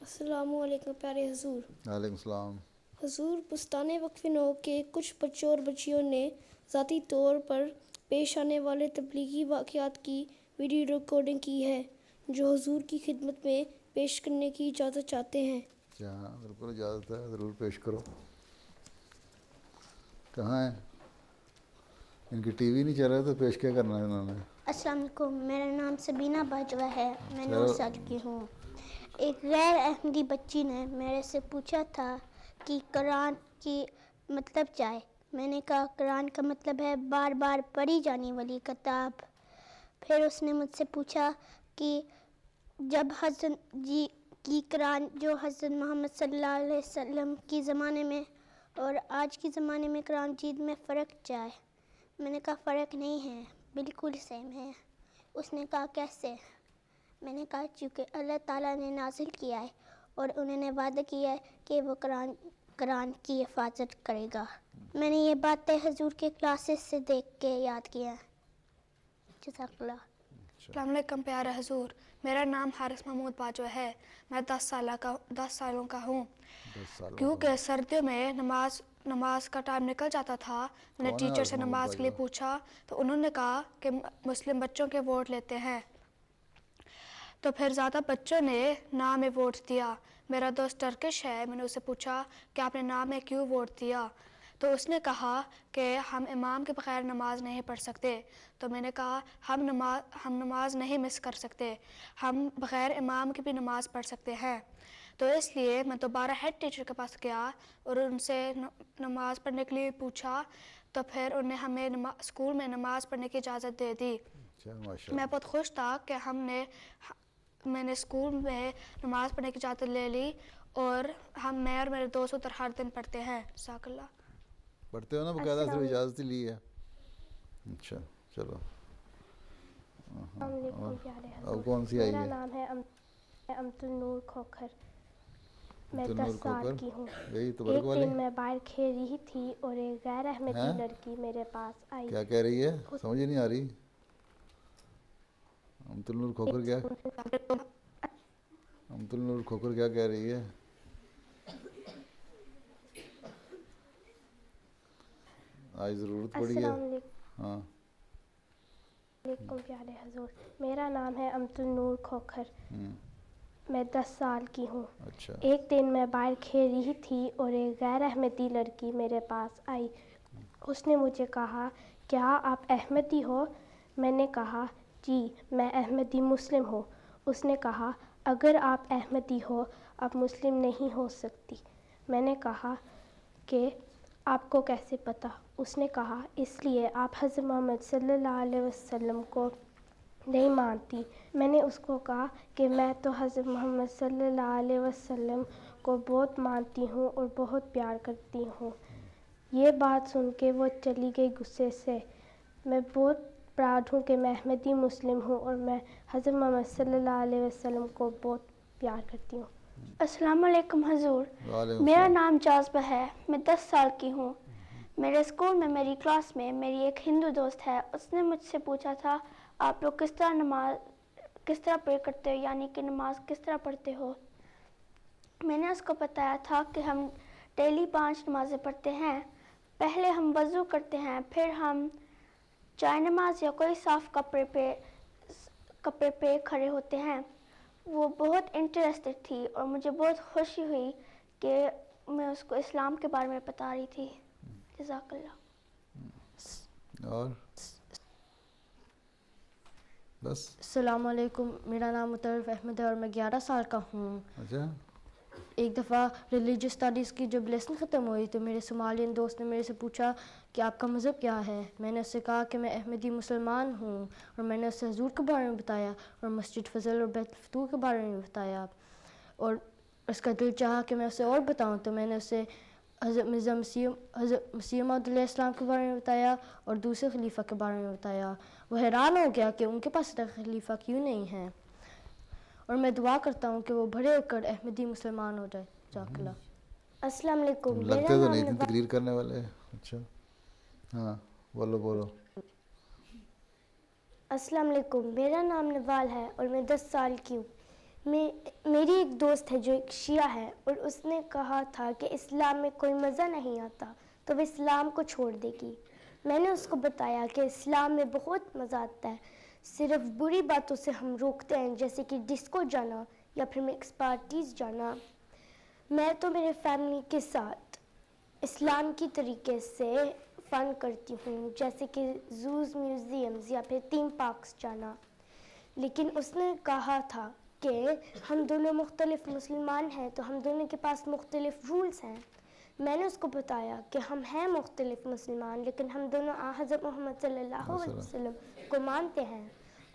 السلام علیکم پیارے حضور. وعلیکم السلام. حضور بستان وقف نو کے کچھ بچوں اور بچیوں نے ذاتی طور پر پیش آنے والے تبلیغی واقعات کی ویڈیو ریکارڈنگ کی ہے جو حضور کی خدمت میں پیش کرنے کی اجازت چاہتے ہیں. ہاں بالکل اجازت ہے, ضرور پیش کرو. کہاں ہیں؟ ان کی ٹی وی نہیں چل رہا تو پیش کیا کرنا ہے انہوں نے؟ السلام علیکم, میرا نام سبینہ باجوہ ہے, میں 9 سال کی ہوں. ایک غیر احمدی بچی نے میرے سے پوچھا تھا کہ قرآن کی مطلب کیا ہے. میں نے کہا قرآن کا مطلب ہے بار بار پڑھی جانے والی کتاب. پھر اس نے مجھ سے پوچھا کہ جب حضرت جی کی قرآن جو حضرت محمد صلی اللہ علیہ وسلم کی زمانے میں اور آج کے زمانے میں قرآن مجید میں فرق کیا ہے. میں نے کہا فرق نہیں ہے, بالکل سیم ہے. اس نے کہا کیسے؟ میں نے کہا چونکہ اللہ تعالیٰ نے نازل کیا ہے اور انہوں نے وعدہ کیا ہے کہ وہ قرآن کی حفاظت کرے گا. میں نے یہ باتیں حضور کے کلاسز سے دیکھ کے یاد کیا. جزاک اللہ. السلام علیکم پیارا حضور, میرا نام حارث محمود باجوہ ہے. میں 10 سالوں کا ہوں. کیونکہ سردیوں میں نماز کا ٹائم نکل جاتا تھا, میں نے ٹیچر سے نماز کے لیے پوچھا تو انہوں نے کہا کہ مسلم بچوں کے ووٹ لیتے ہیں. تو پھر زیادہ بچوں نے نام میں ووٹ دیا. میرا دوست ٹرکش ہے, میں نے اسے پوچھا کہ آپ نے نام میں کیوں ووٹ دیا, تو اس نے کہا کہ ہم امام کے بغیر نماز نہیں پڑھ سکتے. تو میں نے کہا ہم نماز نہیں مس کر سکتے, ہم بغیر امام کی بھی نماز پڑھ سکتے ہیں. تو اس لیے میں دوبارہ ہیڈ ٹیچر کے پاس گیا اور ان سے نماز پڑھنے کے لیے پوچھا. تو پھر انہیں ہمیں اسکول میں نماز پڑھنے کی اجازت دے دی. میں بہت خوش تھا کہ میں نے اسکول میں نماز پڑھنے کی اجازت لے لی اور میں اور میرے دوست ادھر ہر دن پڑھتے ہیں. جزاک اللہ. پڑھتے ہو نا باقاعدہ, صرف اجازت ہی لی ہے. اچھا چلو. السلام علیکم پیارے اب حضور. کون سی آئی ہے؟ میرا نام ہے امت النور کھوکھر, میں 10 سال کی ہوں. ایک دن میں باہر کھیل رہی تھی اور ایک غیر احمدی لڑکی میرے پاس آئی. کیا کہہ رہی ہے؟ سمجھ نہیں آ رہی. امت النور کھوکھر کیا کہہ رہی ہے؟ آج ضرورت پڑی ہے. ہاں علیکم پیارے حضور, میرا نام ہے امت النور کھوکھر, میں 10 سال کی ہوں. ایک دن میں باہر کھیل رہی تھی اور ایک غیر احمدی لڑکی میرے پاس آئی. اس نے مجھے کہا کیا آپ احمدی ہو؟ میں نے کہا جی میں احمدی مسلم ہوں. اس نے کہا اگر آپ احمدی ہو آپ مسلم نہیں ہو سکتی. میں نے کہا کہ آپ کو کیسے پتہ؟ اس نے کہا اس لیے آپ حضرت محمد صلی اللہ علیہ وسلم کو نہیں مانتی. میں نے اس کو کہا کہ میں تو حضرت محمد صلی اللہ علیہ وسلم کو بہت مانتی ہوں اور بہت پیار کرتی ہوں. یہ بات سن کے وہ چلی گئی غصے سے. میں بہت پراؤڈ ہوں کہ میں احمدی مسلم ہوں اور میں حضرت محمد صلی اللہ علیہ وسلم کو بہت پیار کرتی ہوں. السلام علیکم حضور, میرا نام جاذبہ ہے, میں 10 سال کی ہوں. میرے اسکول میں میری کلاس میں میری ایک ہندو دوست ہے. اس نے مجھ سے پوچھا تھا آپ لوگ کس طرح پرے کرتے ہو, یعنی کہ نماز کس طرح پڑھتے ہو. میں نے اس کو بتایا تھا کہ ہم ڈیلی 5 نمازیں پڑھتے ہیں. پہلے ہم وضو کرتے ہیں, پھر ہم چائے نماز یا کوئی صاف کپڑے پہ کھڑے ہوتے ہیں وہ بہت انٹرسٹڈ تھی اور مجھے بہت خوشی ہوئی کہ میں اس کو اسلام کے بارے میں بتا رہی تھی. جزاک اللہ. اور بس. السلام علیکم، میرا نام مطرف احمد ہے اور میں 11 سال کا ہوں. اچھا. ایک دفعہ ریلیجیس اسٹڈیز کی جب لیسن ختم ہوئی تو میرے صومالین دوست نے میرے سے پوچھا کہ آپ کا مذہب کیا ہے. میں نے اس سے کہا کہ میں احمدی مسلمان ہوں، اور میں نے اس سے حضور کے بارے میں بتایا اور مسجد فضل اور بیت الفتوح کے بارے میں بتایا. اور اس کا دل چاہا کہ میں اسے اور بتاؤں تو میں نے اسے حضرت مرزا مسیح موعود علیہ السلام کے بارے میں بتایا اور دوسرے خلیفہ کے بارے میں بتایا. وہ حیران ہو گیا کہ ان کے پاس اتنا خلیفہ کیوں نہیں ہے، اور میں دعا کرتا ہوں کہ وہ بڑے ہو کر احمدی مسلمان ہو جائے. جزاک اللہ. السلام علیکم. لگتے تو نہیں تھے تقریر کرنے والے. اچھا ہاں بولو. السلام علیکم. میرا نام نوال ہے اور میں 10 سال کی ہوں. میری ایک دوست ہے جو ایک شیعہ ہے اور اس نے کہا تھا کہ اسلام میں کوئی مزہ نہیں آتا تو وہ اسلام کو چھوڑ دے گی. میں نے اس کو بتایا کہ اسلام میں بہت مزہ آتا ہے، صرف بری باتوں سے ہم روکتے ہیں، جیسے کہ ڈسکو جانا یا پھر مکس پارٹیز جانا. میں تو میرے فیملی کے ساتھ اسلام کی طریقے سے فن کرتی ہوں، جیسے کہ زوز، میوزیمز یا پھر تھیم پارکس جانا. لیکن اس نے کہا تھا کہ ہم دونوں مختلف مسلمان ہیں تو ہم دونوں کے پاس مختلف رولز ہیں. میں نے اس کو بتایا کہ ہم ہیں مختلف مسلمان لیکن ہم دونوں حضرت محمد صلی اللہ علیہ وسلم کو مانتے ہیں.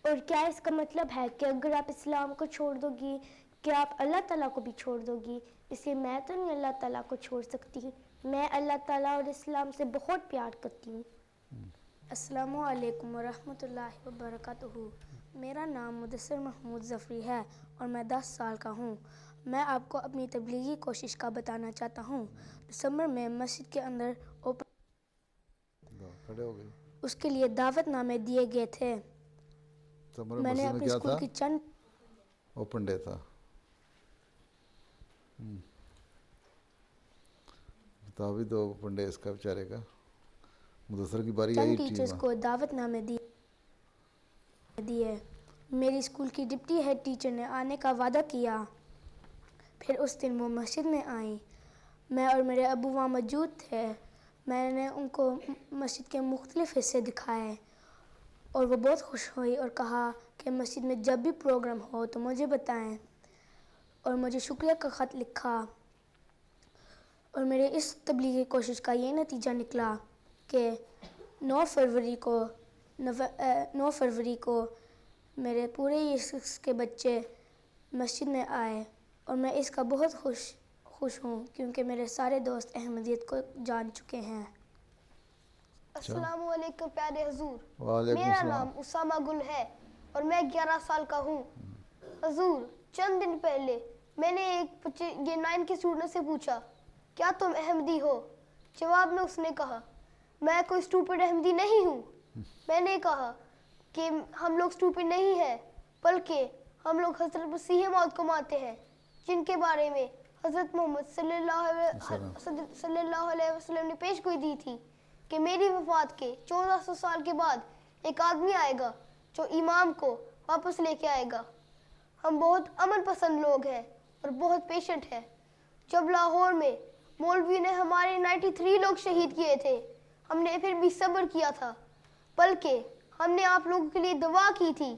اور کیا اس کا مطلب ہے کہ اگر آپ اسلام کو چھوڑ دو گی کہ آپ اللہ تعالیٰ کو بھی چھوڑ دو گی؟ اس لیے میں تو نہیں اللہ تعالیٰ کو چھوڑ سکتی. میں اللہ تعالیٰ اور اسلام سے بہت پیار کرتی ہوں. السلام علیکم ورحمۃ اللہ وبرکاتہ. میرا نام مدثر محمود ظفری ہے اور میں 10 سال کا ہوں. میں آپ کو اپنی تبلیغی کوشش کا بتانا چاہتا ہوں. دسمبر میں مسجد کے اندر اس کے لیے دعوت نامے دیے گئے تھے. میں نے اپنے اسکول کی چند اوپن ڈے تھا. بتا بھی دو اوپن ڈے اس کا بیچارے کا. مدثر کی باری آئی. ٹیچرز کو دعوت نامے دیے. میری اسکول کی ڈپٹی ہیڈ ٹیچر نے آنے کا وعدہ کیا. پھر اس دن وہ مسجد میں آئیں. میں اور میرے ابو وہاں موجود تھے. میں نے ان کو مسجد کے مختلف حصے دکھائے اور وہ بہت خوش ہوئی اور کہا کہ مسجد میں جب بھی پروگرام ہو تو مجھے بتائیں، اور مجھے شکریہ کا خط لکھا. اور میرے اس تبلیغی کوشش کا یہ نتیجہ نکلا کہ 9 فروری کو میرے پورے یسکس کے بچے مسجد میں آئے اور میں اس کا بہت خوش ہوں کیونکہ میرے سارے دوست احمدیت کو جان چکے ہیں. السلام علیکم پیارے حضور. میرا نام اسامہ گل ہے اور میں 11 سال کا ہوں. حضور چند دن پہلے میں نے ایک یہ 9 کے اسٹوڈنٹ سے پوچھا کیا تم احمدی ہو؟ جواب میں اس نے کہا میں کوئی اسٹوپڈ احمدی نہیں ہوں. میں نے کہا کہ ہم لوگ اسٹوپڈ نہیں ہیں بلکہ ہم لوگ حضرت مسیح موعود کو مانتے ہیں جن کے بارے میں حضرت محمد صلی اللہ علیہ وسلم نے پیش گوئی دی تھی کہ میری وفات کے 1400 سال کے بعد ایک آدمی آئے گا جو امام کو واپس لے کے آئے گا. ہم بہت امن پسند لوگ ہیں اور بہت پیشنٹ ہیں. جب لاہور میں مولوی نے ہمارے 93 لوگ شہید کیے تھے ہم نے پھر بھی صبر کیا تھا، بلکہ ہم نے آپ لوگوں کے لیے دعا کی تھی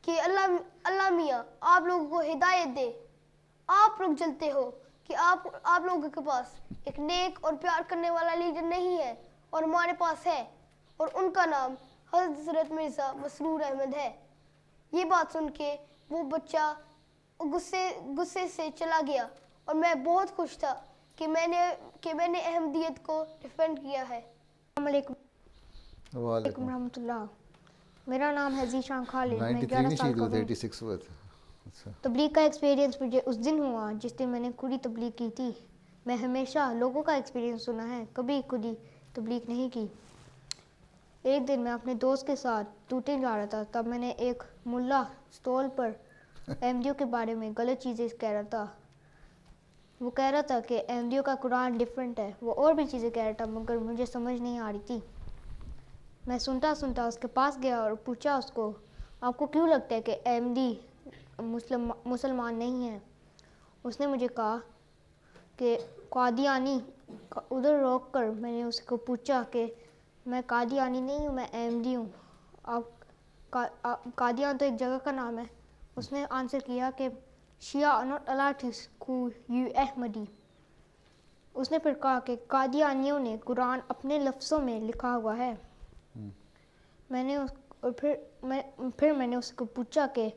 کہ اللہ میاں آپ لوگوں کو ہدایت دے. آپ لوگ جانتے ہو کہ آپ لوگوں کے پاس ایک نیک اور پیار کرنے والا لیڈر نہیں ہے اور ہمارے پاس ہے، اور ان کا نام حضرت مرزا مسرور احمد ہے. یہ بات سن کے وہ بچہ غصے سے چلا گیا اور میں بہت خوش تھا کہ میں نے احمدیت کو ڈیفینڈ کیا ہے. السلام علیکم. وعلیکم رحمۃ اللہ. میرا نام ہے ذیشان خالد. میں 11 سال کا ہوں. تبلیغ کا ایکسپیرینس مجھے اس دن ہوا جس دن میں نے خود ہی تبلیغ کی تھی. میں ہمیشہ لوگوں کا ایکسپیرینس سنا ہے، کبھی خود ہی تبلیغ نہیں کی. ایک دن میں اپنے دوست کے ساتھ ٹوٹے جا رہا تھا، تب میں نے ایک ملا اسٹال پر احمدیوں کے بارے میں غلط چیزیں کہہ رہا تھا. وہ کہہ رہا تھا کہ احمدیوں کا قرآن ڈیفرنٹ ہے. وہ اور بھی چیزیں کہہ رہا تھا مگر مجھے سمجھ نہیں آ رہی تھی. میں سنتا اس کے پاس گیا اور پوچھا اس کو آپ کو کیوں لگتا ہے کہ احمدی مسلمان نہیں ہے. اس نے مجھے کہا کہ قادیانی. ادھر روک کر میں نے اس کو پوچھا کہ میں قادیانی نہیں ہوں, میں احمدی ہوں. قادیان تو ایک جگہ کا نام ہے. اس نے آنسر کیا کہ شیعہ are not allowed to call you Ahmadi. اس نے پھر کہا کہ قادیانیوں نے قرآن اپنے لفظوں میں لکھا ہوا ہے. میں نے پھر میں نے اس کو پوچھا کہ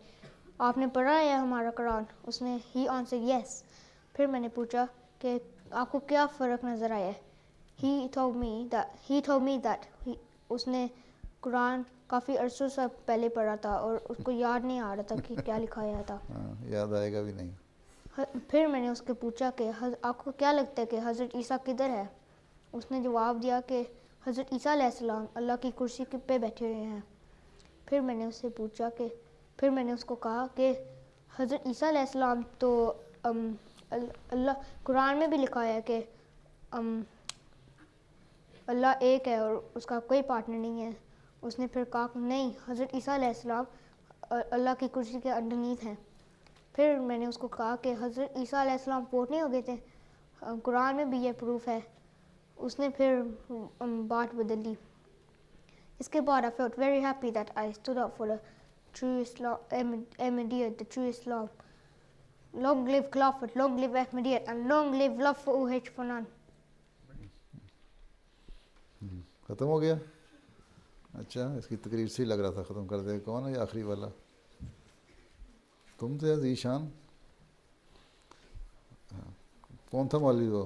آپ نے پڑھا ہے ہمارا قرآن؟ اس نے ہی آنسر یس. پھر میں نے پوچھا کہ آپ کو کیا فرق نظر آیا ہے؟ ہی told me that اس نے قرآن کافی عرصوں سے پہلے پڑھا تھا اور اس کو یاد نہیں آ رہا تھا کہ کیا لکھا ہوا تھا. یاد آئے گا بھی نہیں. پھر میں نے اس کو پوچھا کہ آپ کو کیا لگتا ہے کہ حضرت عیسیٰ کدھر ہے؟ اس نے جواب دیا کہ حضرت عیسیٰ علیہ السلام اللہ کی کرسی پہ بیٹھے ہوئے ہیں. پھر میں نے اس سے پوچھا کہ پھر میں نے اس کو کہا کہ حضرت عیسیٰ علیہ السلام تو اللہ قرآن میں بھی لکھا ہے کہ اللہ ایک ہے اور اس کا کوئی پارٹنر نہیں ہے. اس نے پھر کہا نہیں, حضرت عیسیٰ علیہ السلام اللہ کی کرسی کے انڈرنیتھ ہیں. پھر میں نے اس کو کہا کہ حضرت عیسیٰ علیہ السلام فوت نہیں ہو گئے تھے, قرآن میں بھی یہ پروف ہے. اس نے پھر بات بدل دی. اس کے بعد I felt very happy that I stood up for the true Islam, Ahmadiyyat, the true Islam. Long live Khilafat, long live Ahmadiyyat, and long live love for OH for none. ختم ہو گیا. اچھا, اس کی تقریر سے ہی لگ رہا تھا ختم کر دے. کون ہے یہ آخری والا؟ تم تھے ذیشان؟ کون تھا مولوی وہ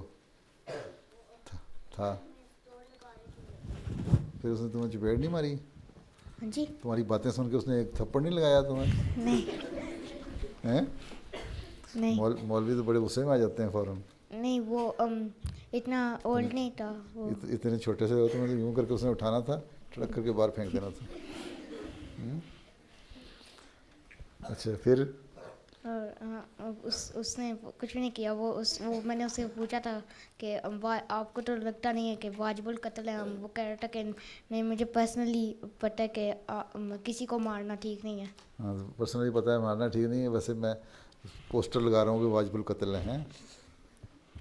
تھا؟ پھر اس نے تمہیں چپیڑ نہیں ماری؟ ہاں جی. تمہاری باتیں سن کے اس نے ایک تھپڑ نہیں لگایا تمہیں؟ نہیں. مولوی تو بڑے غصے میں آ جاتے ہیں فوراً. نہیں, وہ اتنا اولڈ نہیں تھا. اتنے چھوٹے سے ہو تمہیں تو یوں کر کے اس نے اٹھانا تھا, ٹرک کر کے باہر پھینک دینا تھا. اچھا پھر اس نے کچھ بھی نہیں کیا. وہ میں نے اس سے پوچھا تھا کہ آپ کو تو لگتا نہیں ہے کہ واجب القتل ہے؟ وہ کہہ رہا تھا کہ نہیں, مجھے پرسنلی پتہ ہے کہ کسی کو مارنا ٹھیک نہیں ہے. ہاں, پرسنلی پتہ ہے مارنا ٹھیک نہیں ہے. ویسے میں پوسٹر لگا رہا ہوں کہ واجب القتل ہیں.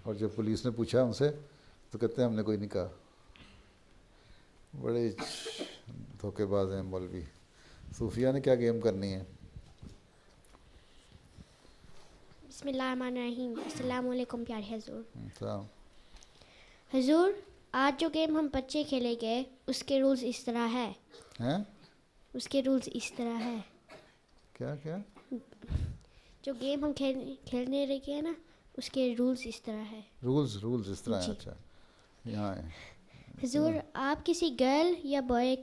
اور جب پولیس نے پوچھا ان سے تو کہتے ہیں ہم نے کوئی نہیں کہا. بڑے دھوکے باز ہیں مولوی. صوفیہ نے کیا گیم کرنی ہے؟ بسم اللہ الرحمن الرحیم. السلام علیکم پیارے حضور. السلام. حضور, آج جو گیم ہم بچے کھیلے گئے اس کے رولز اس طرح ہے. اس کے رولز اس طرح ہے. کیا کیا؟ جو گیم ہم کھیلنے لگے ہیں نا, اس کے رولز اس طرح ہے. رولز اس طرح ہیں. اچھا, یہاں ہے. حضور, آپ کسی گرل یا بوائے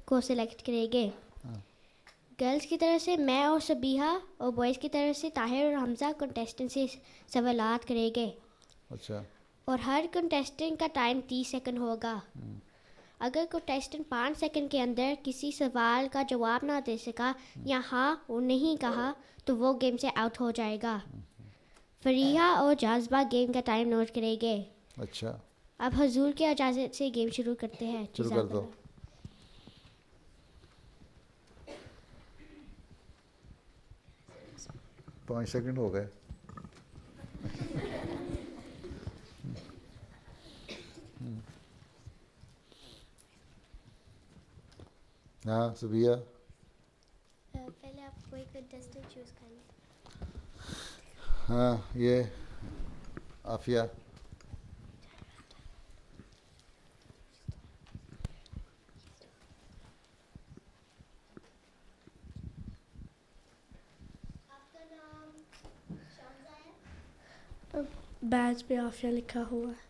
کو سلیکٹ کریں گے. گرلز کی طرف سے میں اور صبیحہ, اور بوائز کی طرف سے طاہر اور حمزہ کنٹیسٹنٹ سے سوالات کریں گے. اچھا. اور ہر کنٹیسٹنٹ کا ٹائم 30 سیکنڈ ہوگا. اگر کنٹیسٹنٹ 5 سیکنڈ کے اندر کسی سوال کا جواب نہ دے سکا یا ہاں وہ نہیں کہا تو وہ گیم سے آؤٹ ہو جائے گا. فریحہ اور جاذبہ گیم کا ٹائم نوٹ کریں گے. اچھا. اب حضور کی اجازت سے گیم شروع کرتے ہیں. شروع کر دو. پانچ سیکنڈ ہو گئے. ہاں صبیحہ, پہلے آپ کوئی کنٹیسٹنٹ چوز کریں. ہاں, یہ عافیہ. بیچ پہ عافیہ لکھا ہوا ہے.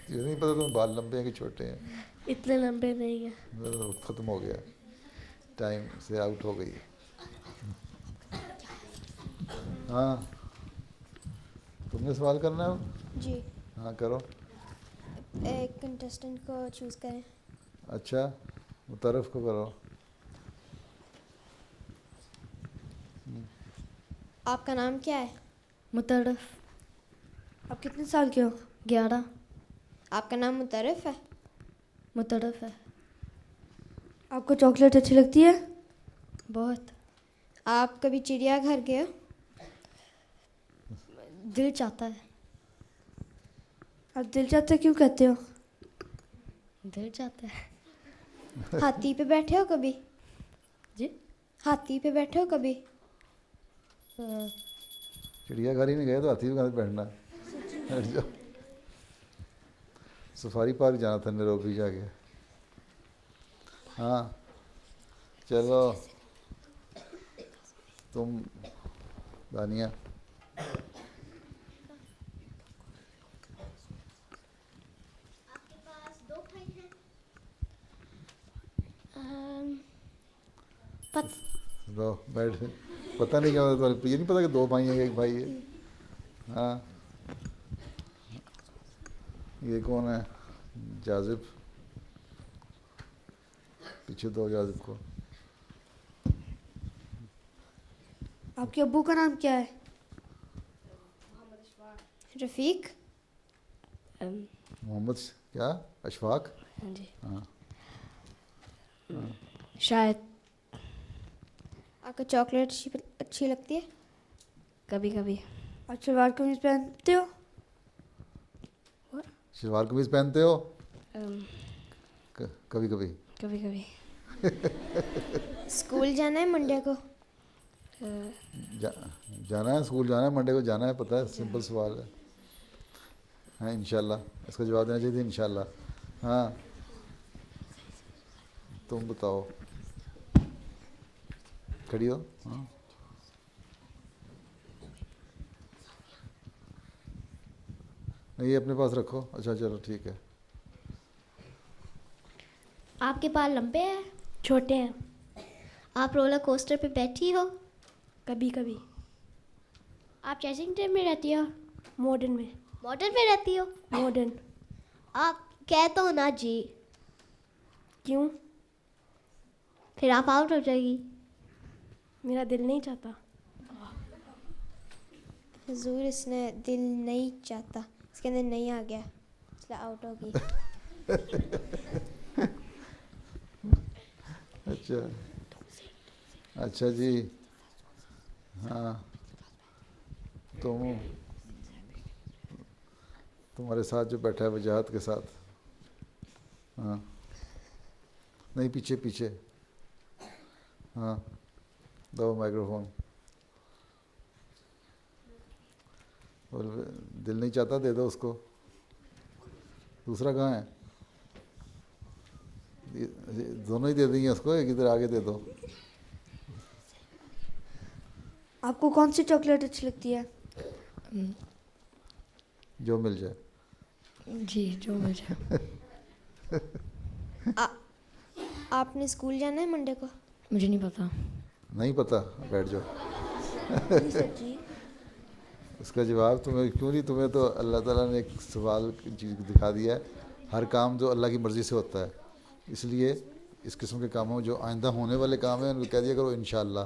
یہ نہیں پتا تم بال لمبے ہیں کہ چھوٹے ہیں؟ اتنے لمبے نہیں ہیں. ختم ہو گیا, ٹائم سے آؤٹ ہو گئی. ہاں, تم نے سوال کرنا ہے؟ جی. ہاں کرو. ایک کنٹیسٹنٹ کو چوز کریں. اچھا, متعارف کو کرو. آپ کا نام کیا ہے؟ متعارف. آپ کتنے سال کے ہو؟ 11. آپ کا نام مطرف ہے؟ مطرف ہے. آپ کو چاکلیٹ اچھی لگتی ہے؟ بہت. آپ کبھی چڑیا گھر گئے ہو؟ دل چاہتا ہے. آپ دل چاہتا ہے کیوں کہتے ہو؟ دل چاہتا ہے. ہاتھی پہ بیٹھے ہو کبھی؟ جی ہاتھی پہ بیٹھے ہو کبھی؟ چڑیا گھر ہی نہیں گئے تو ہاتھی پہ کہاں بیٹھنا. سفاری پارک جانا تھا نیروبی جا کے. ہاں چلو تم دانیہ. دو بیٹھ. پتہ نہیں کیا ہوتا, یہ نہیں پتا کہ 2 بھائی ہیں ایک بھائی ہے. ہاں یہ کون ہے؟ جاذب. پیچھے دو جاذب کو. آپ کے ابو کا نام کیا ہے؟ رفیق. محمد کیا؟ اشفاق. ہاں جی. ہاں شاید. آپ کو چاکلیٹ اچھی لگتی ہے؟ کبھی کبھی. آپ شلوار قمیض پہنتے ہو؟ شلوار قمیض پہنتے ہو؟ کبھی کبھی. کبھی کبھی. اسکول جانا ہے منڈے کو؟ جانا ہے اسکول, جانا ہے منڈے کو, جانا ہے. پتہ ہے سمپل سوال ہے. ہاں انشاءاللہ اس کا جواب دینا چاہیے انشاءاللہ. ہاں تم بتاؤ. کھڑی ہو. ہاں نہیں یہ اپنے پاس رکھو. اچھا چلو ٹھیک ہے. آپ کے بال لمبے ہیں؟ چھوٹے ہیں. آپ رولر کوسٹر پہ بیٹھی ہو؟ کبھی کبھی. آپ چیسنگٹن میں رہتی ہو؟ ماڈرن میں. ماڈرن میں رہتی ہو؟ ماڈرن. آپ کہہ تو نا جی. کیوں؟ پھر آپ آؤٹ ہو جائے گی. میرا دل نہیں چاہتا. حضور اس نے دل نہیں چاہتا, اس کے اندر نہیں آ گیا اس لیے آؤٹ ہوگی. اچھا اچھا جی. ہاں تمہارے ساتھ جو بیٹھا ہے وجاہت کے ساتھ. ہاں نہیں پیچھے پیچھے. ہاں دو مائکرو فون. دل نہیں چاہتا دے دو اس کو. دوسرا کہاں ہے؟ دونوں ہی دے دیں گے اس کو, ایک ادھر آگے دے دو. آپ کو کون سی چاکلیٹ اچھی لگتی ہے؟ جو مل جائے. جی جو مل جائے. آپ نے اسکول جانا ہے منڈے کو؟ مجھے نہیں پتا. نہیں پتا؟ بیٹھ جاؤ. اس کا جواب تمہیں کیوں نہیں؟ تمہیں تو اللہ تعالیٰ نے ایک سوال چیز دکھا دیا ہے. ہر کام جو اللہ کی مرضی سے ہوتا ہے, اس لیے اس قسم کے کاموں جو آئندہ ہونے والے کام ہیں ان کو کہہ دیا کرو انشاءاللہ.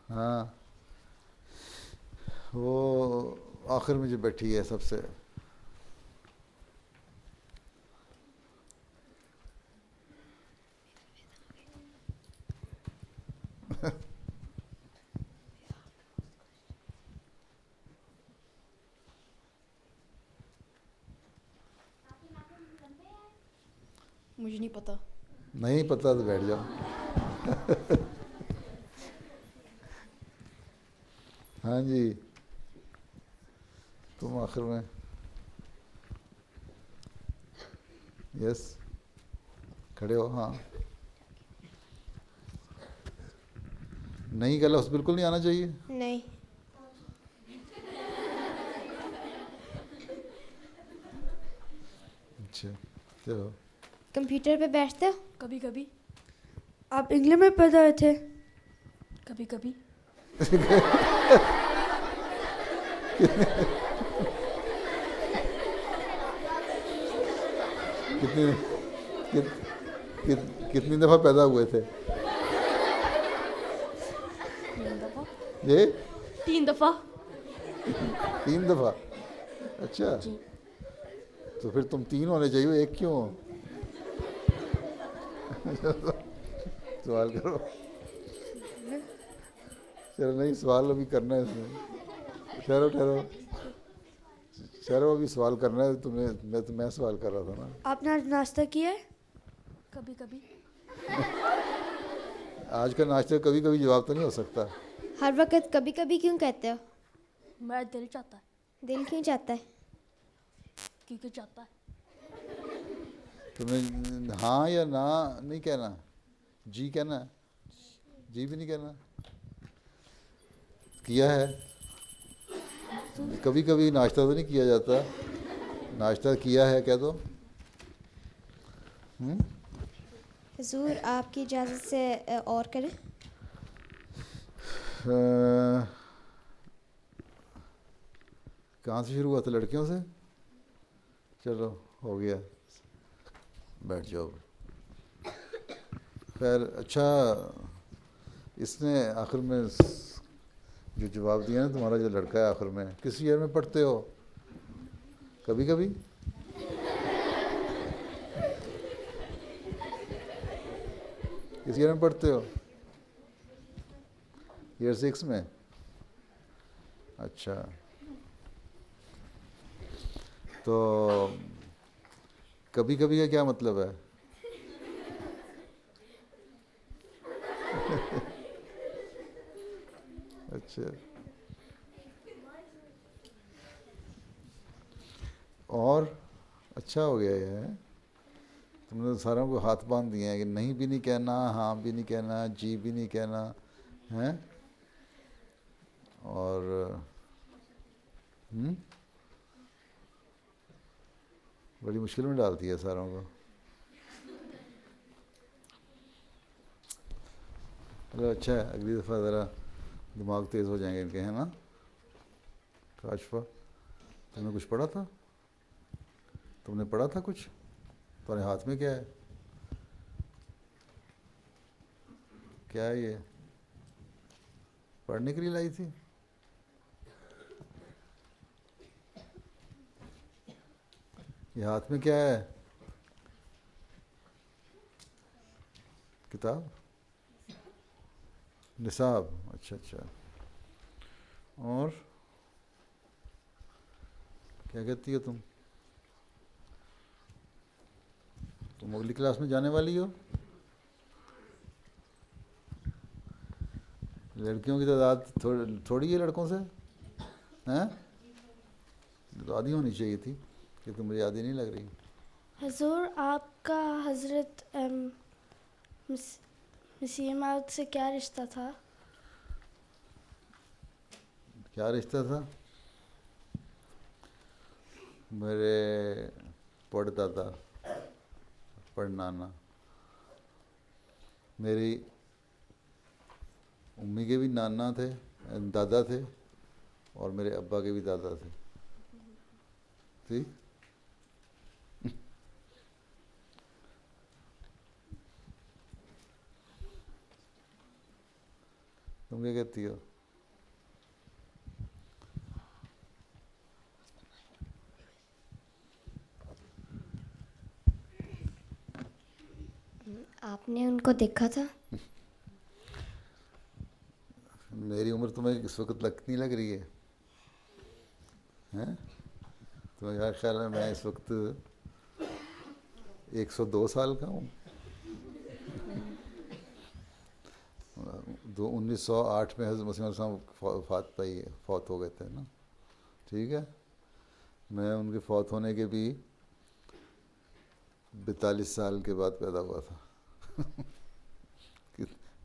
ہاں وہ آخر میں جو بیٹھی ہے سب سے. مجھے نہیں پتا. نہیں پتا تو بیٹھ جاؤ. ہاں جی تم آخر میں. یس کھڑے ہو. ہاں نہیں کا لفظ بالکل نہیں آنا چاہیے. نہیں. اچھا چلو. کمپیوٹر پہ بیٹھتے ہو؟ کبھی کبھی. آپ انگلینڈ میں پیدا ہوئے تھے؟ کبھی کبھی. کتنی دفعہ پیدا ہوئے تھے؟ 3 دفعہ. جی 3 دفعہ. 3 دفعہ؟ اچھا تو پھر تم 3 ہونے چاہیے، 1 کیوں ہو؟ سوال کرو. چلو نہیں، سوال ابھی کرنا ہے اس میں. ٹھہرو ابھی سوال کرنا ہے تمہیں. میں سوال کر رہا تھا نا. آپ نے آج ناشتہ کیا ہے؟ کبھی کبھی. آج کا ناشتہ کبھی کبھی جواب تو نہیں ہو سکتا. ہر وقت کبھی کبھی کیوں کہتے ہو؟ میرا دل چاہتا ہے. دل کیوں چاہتا ہے؟ کیونکہ چاہتا ہے. تمہیں ہاں یا نہ نہیں کہنا، جی کہنا ہے. جی بھی نہیں کہنا. کیا ہے کبھی کبھی. ناشتہ تو نہیں کیا جاتا. ناشتہ کیا ہے کہہ دو. حضور آپ کی اجازت سے اور کریں. کہاں سے شروع ہوا تھا؟ لڑکیوں سے. چلو ہو گیا، بیٹھ جاؤ. خیر اچھا، اس نے آخر میں جو جواب دیا نا، تمہارا جو لڑکا ہے آخر میں، کس ایئر میں پڑھتے ہو؟ کبھی کبھی کس ایئر میں پڑھتے ہو؟ ایئر 6 میں. اچھا تو کبھی کبھی کا کیا مطلب ہے؟ اچھا اور اچھا ہو گیا یہ. تم نے ساروں کو ہاتھ باندھ دیے ہیں کہ نہیں بھی نہیں کہنا، ہاں بھی نہیں کہنا، جی بھی نہیں کہنا ہے. اور بڑی مشکل میں ڈالتی ہے ساروں کو. چلو اچھا ہے، اگلی دفعہ ذرا دماغ تیز ہو جائیں گے ان کے، ہے نا. کاشفہ تم نے کچھ پڑھا تھا؟ تم نے پڑھا تھا کچھ؟ تمہارے ہاتھ میں کیا ہے؟ کیا ہے یہ؟ پڑھنے کے لیے لائی تھی؟ یہ ہاتھ میں کیا ہے؟ کتاب؟ نصاب. اچھا اچھا. اور کیا کہتی ہو تم؟ تم اگلی کلاس میں جانے والی ہو؟ لڑکیوں کی تعداد تھوڑی ہے لڑکوں سے، ہیں؟ تو آدھی ہونی چاہیے تھی، کہ تم مجھے آدھی نہیں لگ رہی. حضور آپ کا حضرت مسیح موعود سے کیا رشتہ تھا؟ کیا رشتہ تھا؟ میرے پڑھتا تھا، پڑھنانا. میری امی کے بھی نانا تھے، دادا تھے، اور میرے ابا کے بھی دادا تھے. ٹھیک. تم کیا کہتی ہو؟ آپ نے ان کو دیکھا تھا؟ میری عمر تمہیں اس وقت نہیں لگ رہی ہے؟ تمہیں خیال ہے میں اس وقت 102 سال کا ہوں؟ 1908 میں حضرت مسیح السلام فوت ہو گئے تھے نا. ٹھیک ہے. میں ان کے فوت ہونے کے بھی 42 سال کے بعد پیدا ہوا تھا.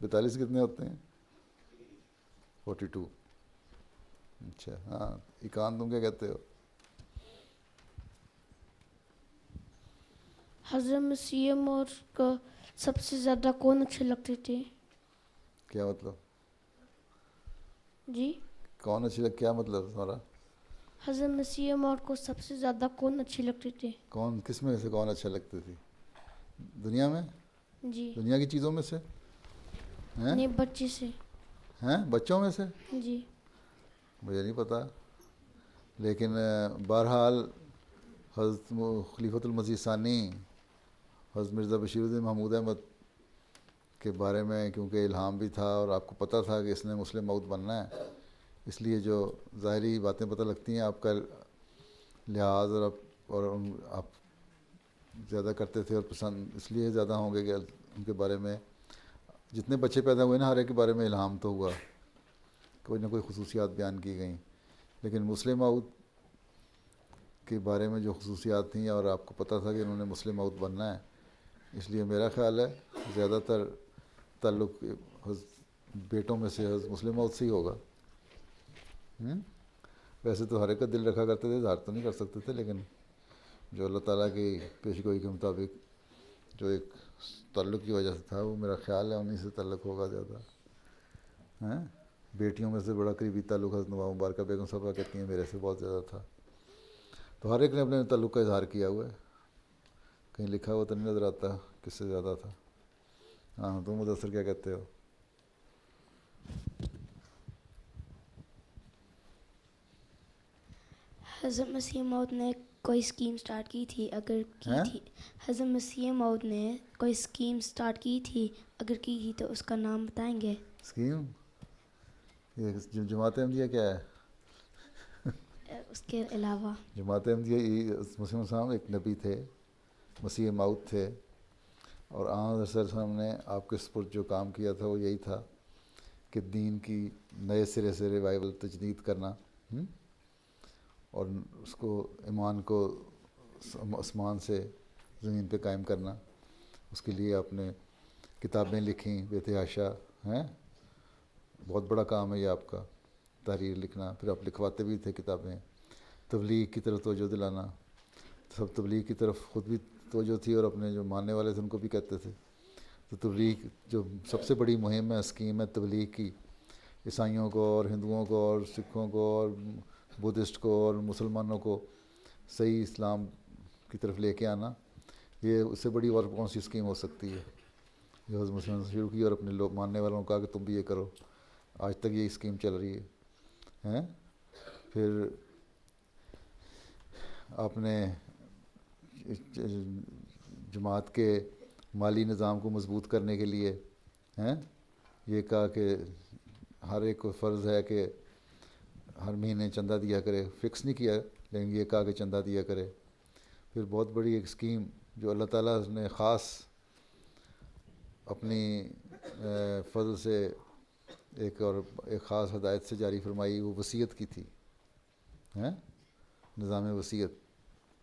42 کتنے ہوتے ہیں؟ 42. اچھا ہاں. ایکان تم کیا کہتے ہو؟ حضرت مسیح موعود کو سب سے زیادہ کون اچھے لگتے تھے؟ کیا مطلب؟ جی کون اچھی کیا مطلب تمہارا؟ حضرت مسیح موعود کو سب سے زیادہ کون اچھے لگتے تھے؟ کون کس میں سے کون اچھا لگتے تھے؟ دنیا میں؟ جی. دنیا کی چیزوں میں سے؟ نہیں بچے سے. ہیں بچوں میں سے؟ جی. مجھے نہیں پتا. لیکن بہرحال حضرت خلیفۃ المسیح ثانی حضرت مرزا بشیر الدین محمود احمد کے بارے میں کیونکہ الہام بھی تھا اور آپ کو پتہ تھا کہ اس نے مسلم موعود بننا ہے، اس لیے جو ظاہری باتیں پتہ لگتی ہیں آپ کا لحاظ اور آپ زیادہ کرتے تھے اور پسند اس لیے زیادہ ہوں گے کہ ان کے بارے میں جتنے بچے پیدا ہوئے نا ہر ایک کے بارے میں الہام تو ہوا، کوئی نہ کوئی خصوصیات بیان کی گئیں، لیکن مسلم موعود کے بارے میں جو خصوصیات تھیں اور آپ کو پتہ تھا کہ انہوں نے مسلم موعود بننا ہے، اس لیے میرا خیال ہے زیادہ تر تعلق بیٹوں میں سے مسلم موعود سے ہی ہوگا۔ ویسے تو ہر ایک کا دل رکھا کرتے تھے، اظہار تو نہیں کر سکتے تھے، لیکن جو اللہ تعالیٰ کی پیش گوئی کے مطابق جو ایک تعلق کی وجہ سے تھا وہ میرا خیال ہے انہیں سے تعلق ہوگا زیادہ۔ بیٹیوں میں سے بڑا قریبی تعلق حضرت نواب مبارکہ بیگم صاحبہ کہتی ہیں میرے سے بہت زیادہ تھا، تو ہر ایک نے اپنے تعلق کا اظہار کیا ہوا ہے، کہیں لکھا ہوا تو نہیں نظر آتا کس سے زیادہ تھا۔ ہاں تم مدثر کیا کہتے ہو؟ حضرت مسیح موعود نے کوئی اسکیم سٹارٹ کی تھی، اگر کی تھی حضرت مسیح موعود نے کوئی اسکیم سٹارٹ کی تھی، اگر کی تھی تو اس کا نام بتائیں گے؟ اسکیم یہ جماعت احمدیہ کیا ہے؟ اس کے علاوہ جماعت احمدیہ مسیح السلام ایک نبی تھے، مسیح موعود تھے، اور حضرت صلی اللہ علیہ وسلم نے آپ کے سپرد جو کام کیا تھا وہ یہی تھا کہ دین کی نئے سرے سے ریوائول تجدید کرنا، اور اس کو ایمان کو آسمان سے زمین پہ قائم کرنا۔ اس کے لیے آپ نے کتابیں لکھیں بے تحاشا، بہت بڑا کام ہے یہ آپ کا، تحریر لکھنا، پھر آپ لکھواتے بھی تھے کتابیں، تبلیغ کی طرف توجہ دلانا، سب تبلیغ کی طرف خود بھی توجہ تھی اور اپنے جو ماننے والے تھے ان کو بھی کہتے تھے۔ تو تبلیغ جو سب سے بڑی مہم ہے، اسکیم ہے تبلیغ کی، عیسائیوں کو اور ہندوؤں کو اور سکھوں کو اور بدھسٹ کو اور مسلمانوں کو صحیح اسلام کی طرف لے کے آنا، یہ اس سے بڑی اور کون سی اسکیم ہو سکتی ہے؟ یہ حضرت مسلم نے شروع کی اور اپنے لوگ ماننے والوں کو کہا کہ تم بھی یہ کرو، آج تک یہ اسکیم چل رہی ہے۔ پھر آپ نے جماعت کے مالی نظام کو مضبوط کرنے کے لیے یہ کہا کہ ہر ایک کو فرض ہے کہ ہر مہینے چندہ دیا کرے، فکس نہیں کیا لیکن یہ کہا کہ چندہ دیا کرے۔ پھر بہت بڑی ایک اسکیم جو اللہ تعالیٰ نے خاص اپنی فضل سے ایک خاص ہدایت سے جاری فرمائی، وہ وصیت کی تھی، نظام وصیت،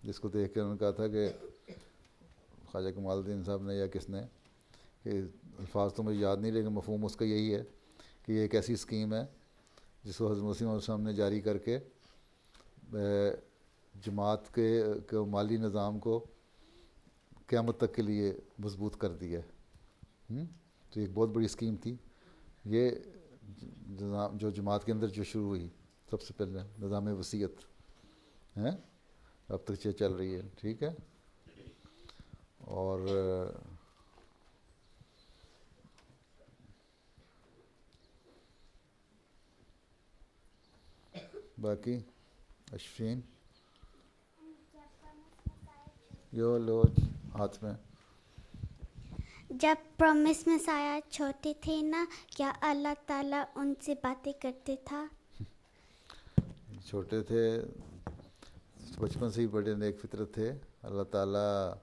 جس کو دیکھ کے انہوں نے کہا تھا کہ خواجہ کمال الدین صاحب نے یا کس نے، کہ الفاظ تو مجھے یاد نہیں لیکن مفہوم اس کا یہی ہے کہ یہ ایک ایسی اسکیم ہے جس کو حضرت مسیح علیہ السلام نے جاری کر کے جماعت کے مالی نظام کو قیامت تک کے لیے مضبوط کر دیا ہے۔ تو ایک بہت بڑی اسکیم تھی یہ، جو جماعت کے اندر جو شروع ہوئی سب سے پہلے، نظام وصیت اب تک چل رہی ہے، ٹھیک ہے۔ اور باقی اشفین لو ہاتھ میں۔ جب پرومس مسیح چھوٹے تھے نا، کیا اللہ تعالیٰ ان سے باتیں کرتے تھا؟ چھوٹے تھے، بچپن سے ہی بڑے نیک فطرت تھے۔ اللہ تعالیٰ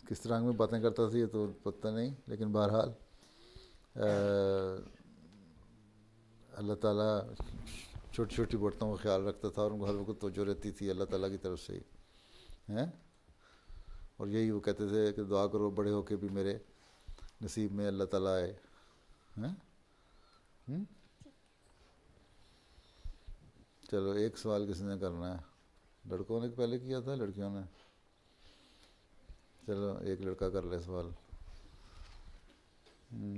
کس طرح میں باتیں کرتا تھا یہ تو پتہ نہیں، لیکن بہرحال اللہ تعالیٰ چھوٹی چھوٹی باتوں کا خیال رکھتا تھا اور ان کو ہر وقت توجہ رہتی تھی اللہ تعالیٰ کی طرف سے ہی، اور یہی وہ کہتے تھے کہ دعا کرو بڑے ہو کے بھی میرے نصیب میں اللہ تعالیٰ آئے۔ چلو ایک سوال کس نے کرنا ہے؟ لڑکوں نے پہلے کیا تھا لڑکیوں نے؟ چلو ایک لڑکا کر لے سوال،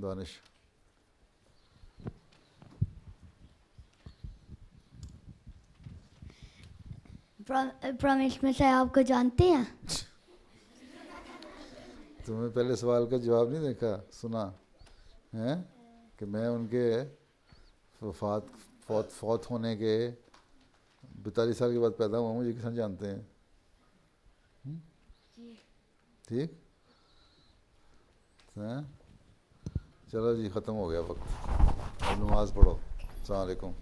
دانش۔ پرومس مسیح آپ کو جانتے ہیں؟ تمہیں پہلے سوال کا جواب نہیں دیکھا سنا کہ میں ان کے فوت ہونے کے 42 سال کے بعد پیدا ہوا ہوں، یہ کس نے جانتے ہیں؟ ٹھیک، چلو جی ختم ہو گیا وقت، اب نماز پڑھو. السلام علیکم.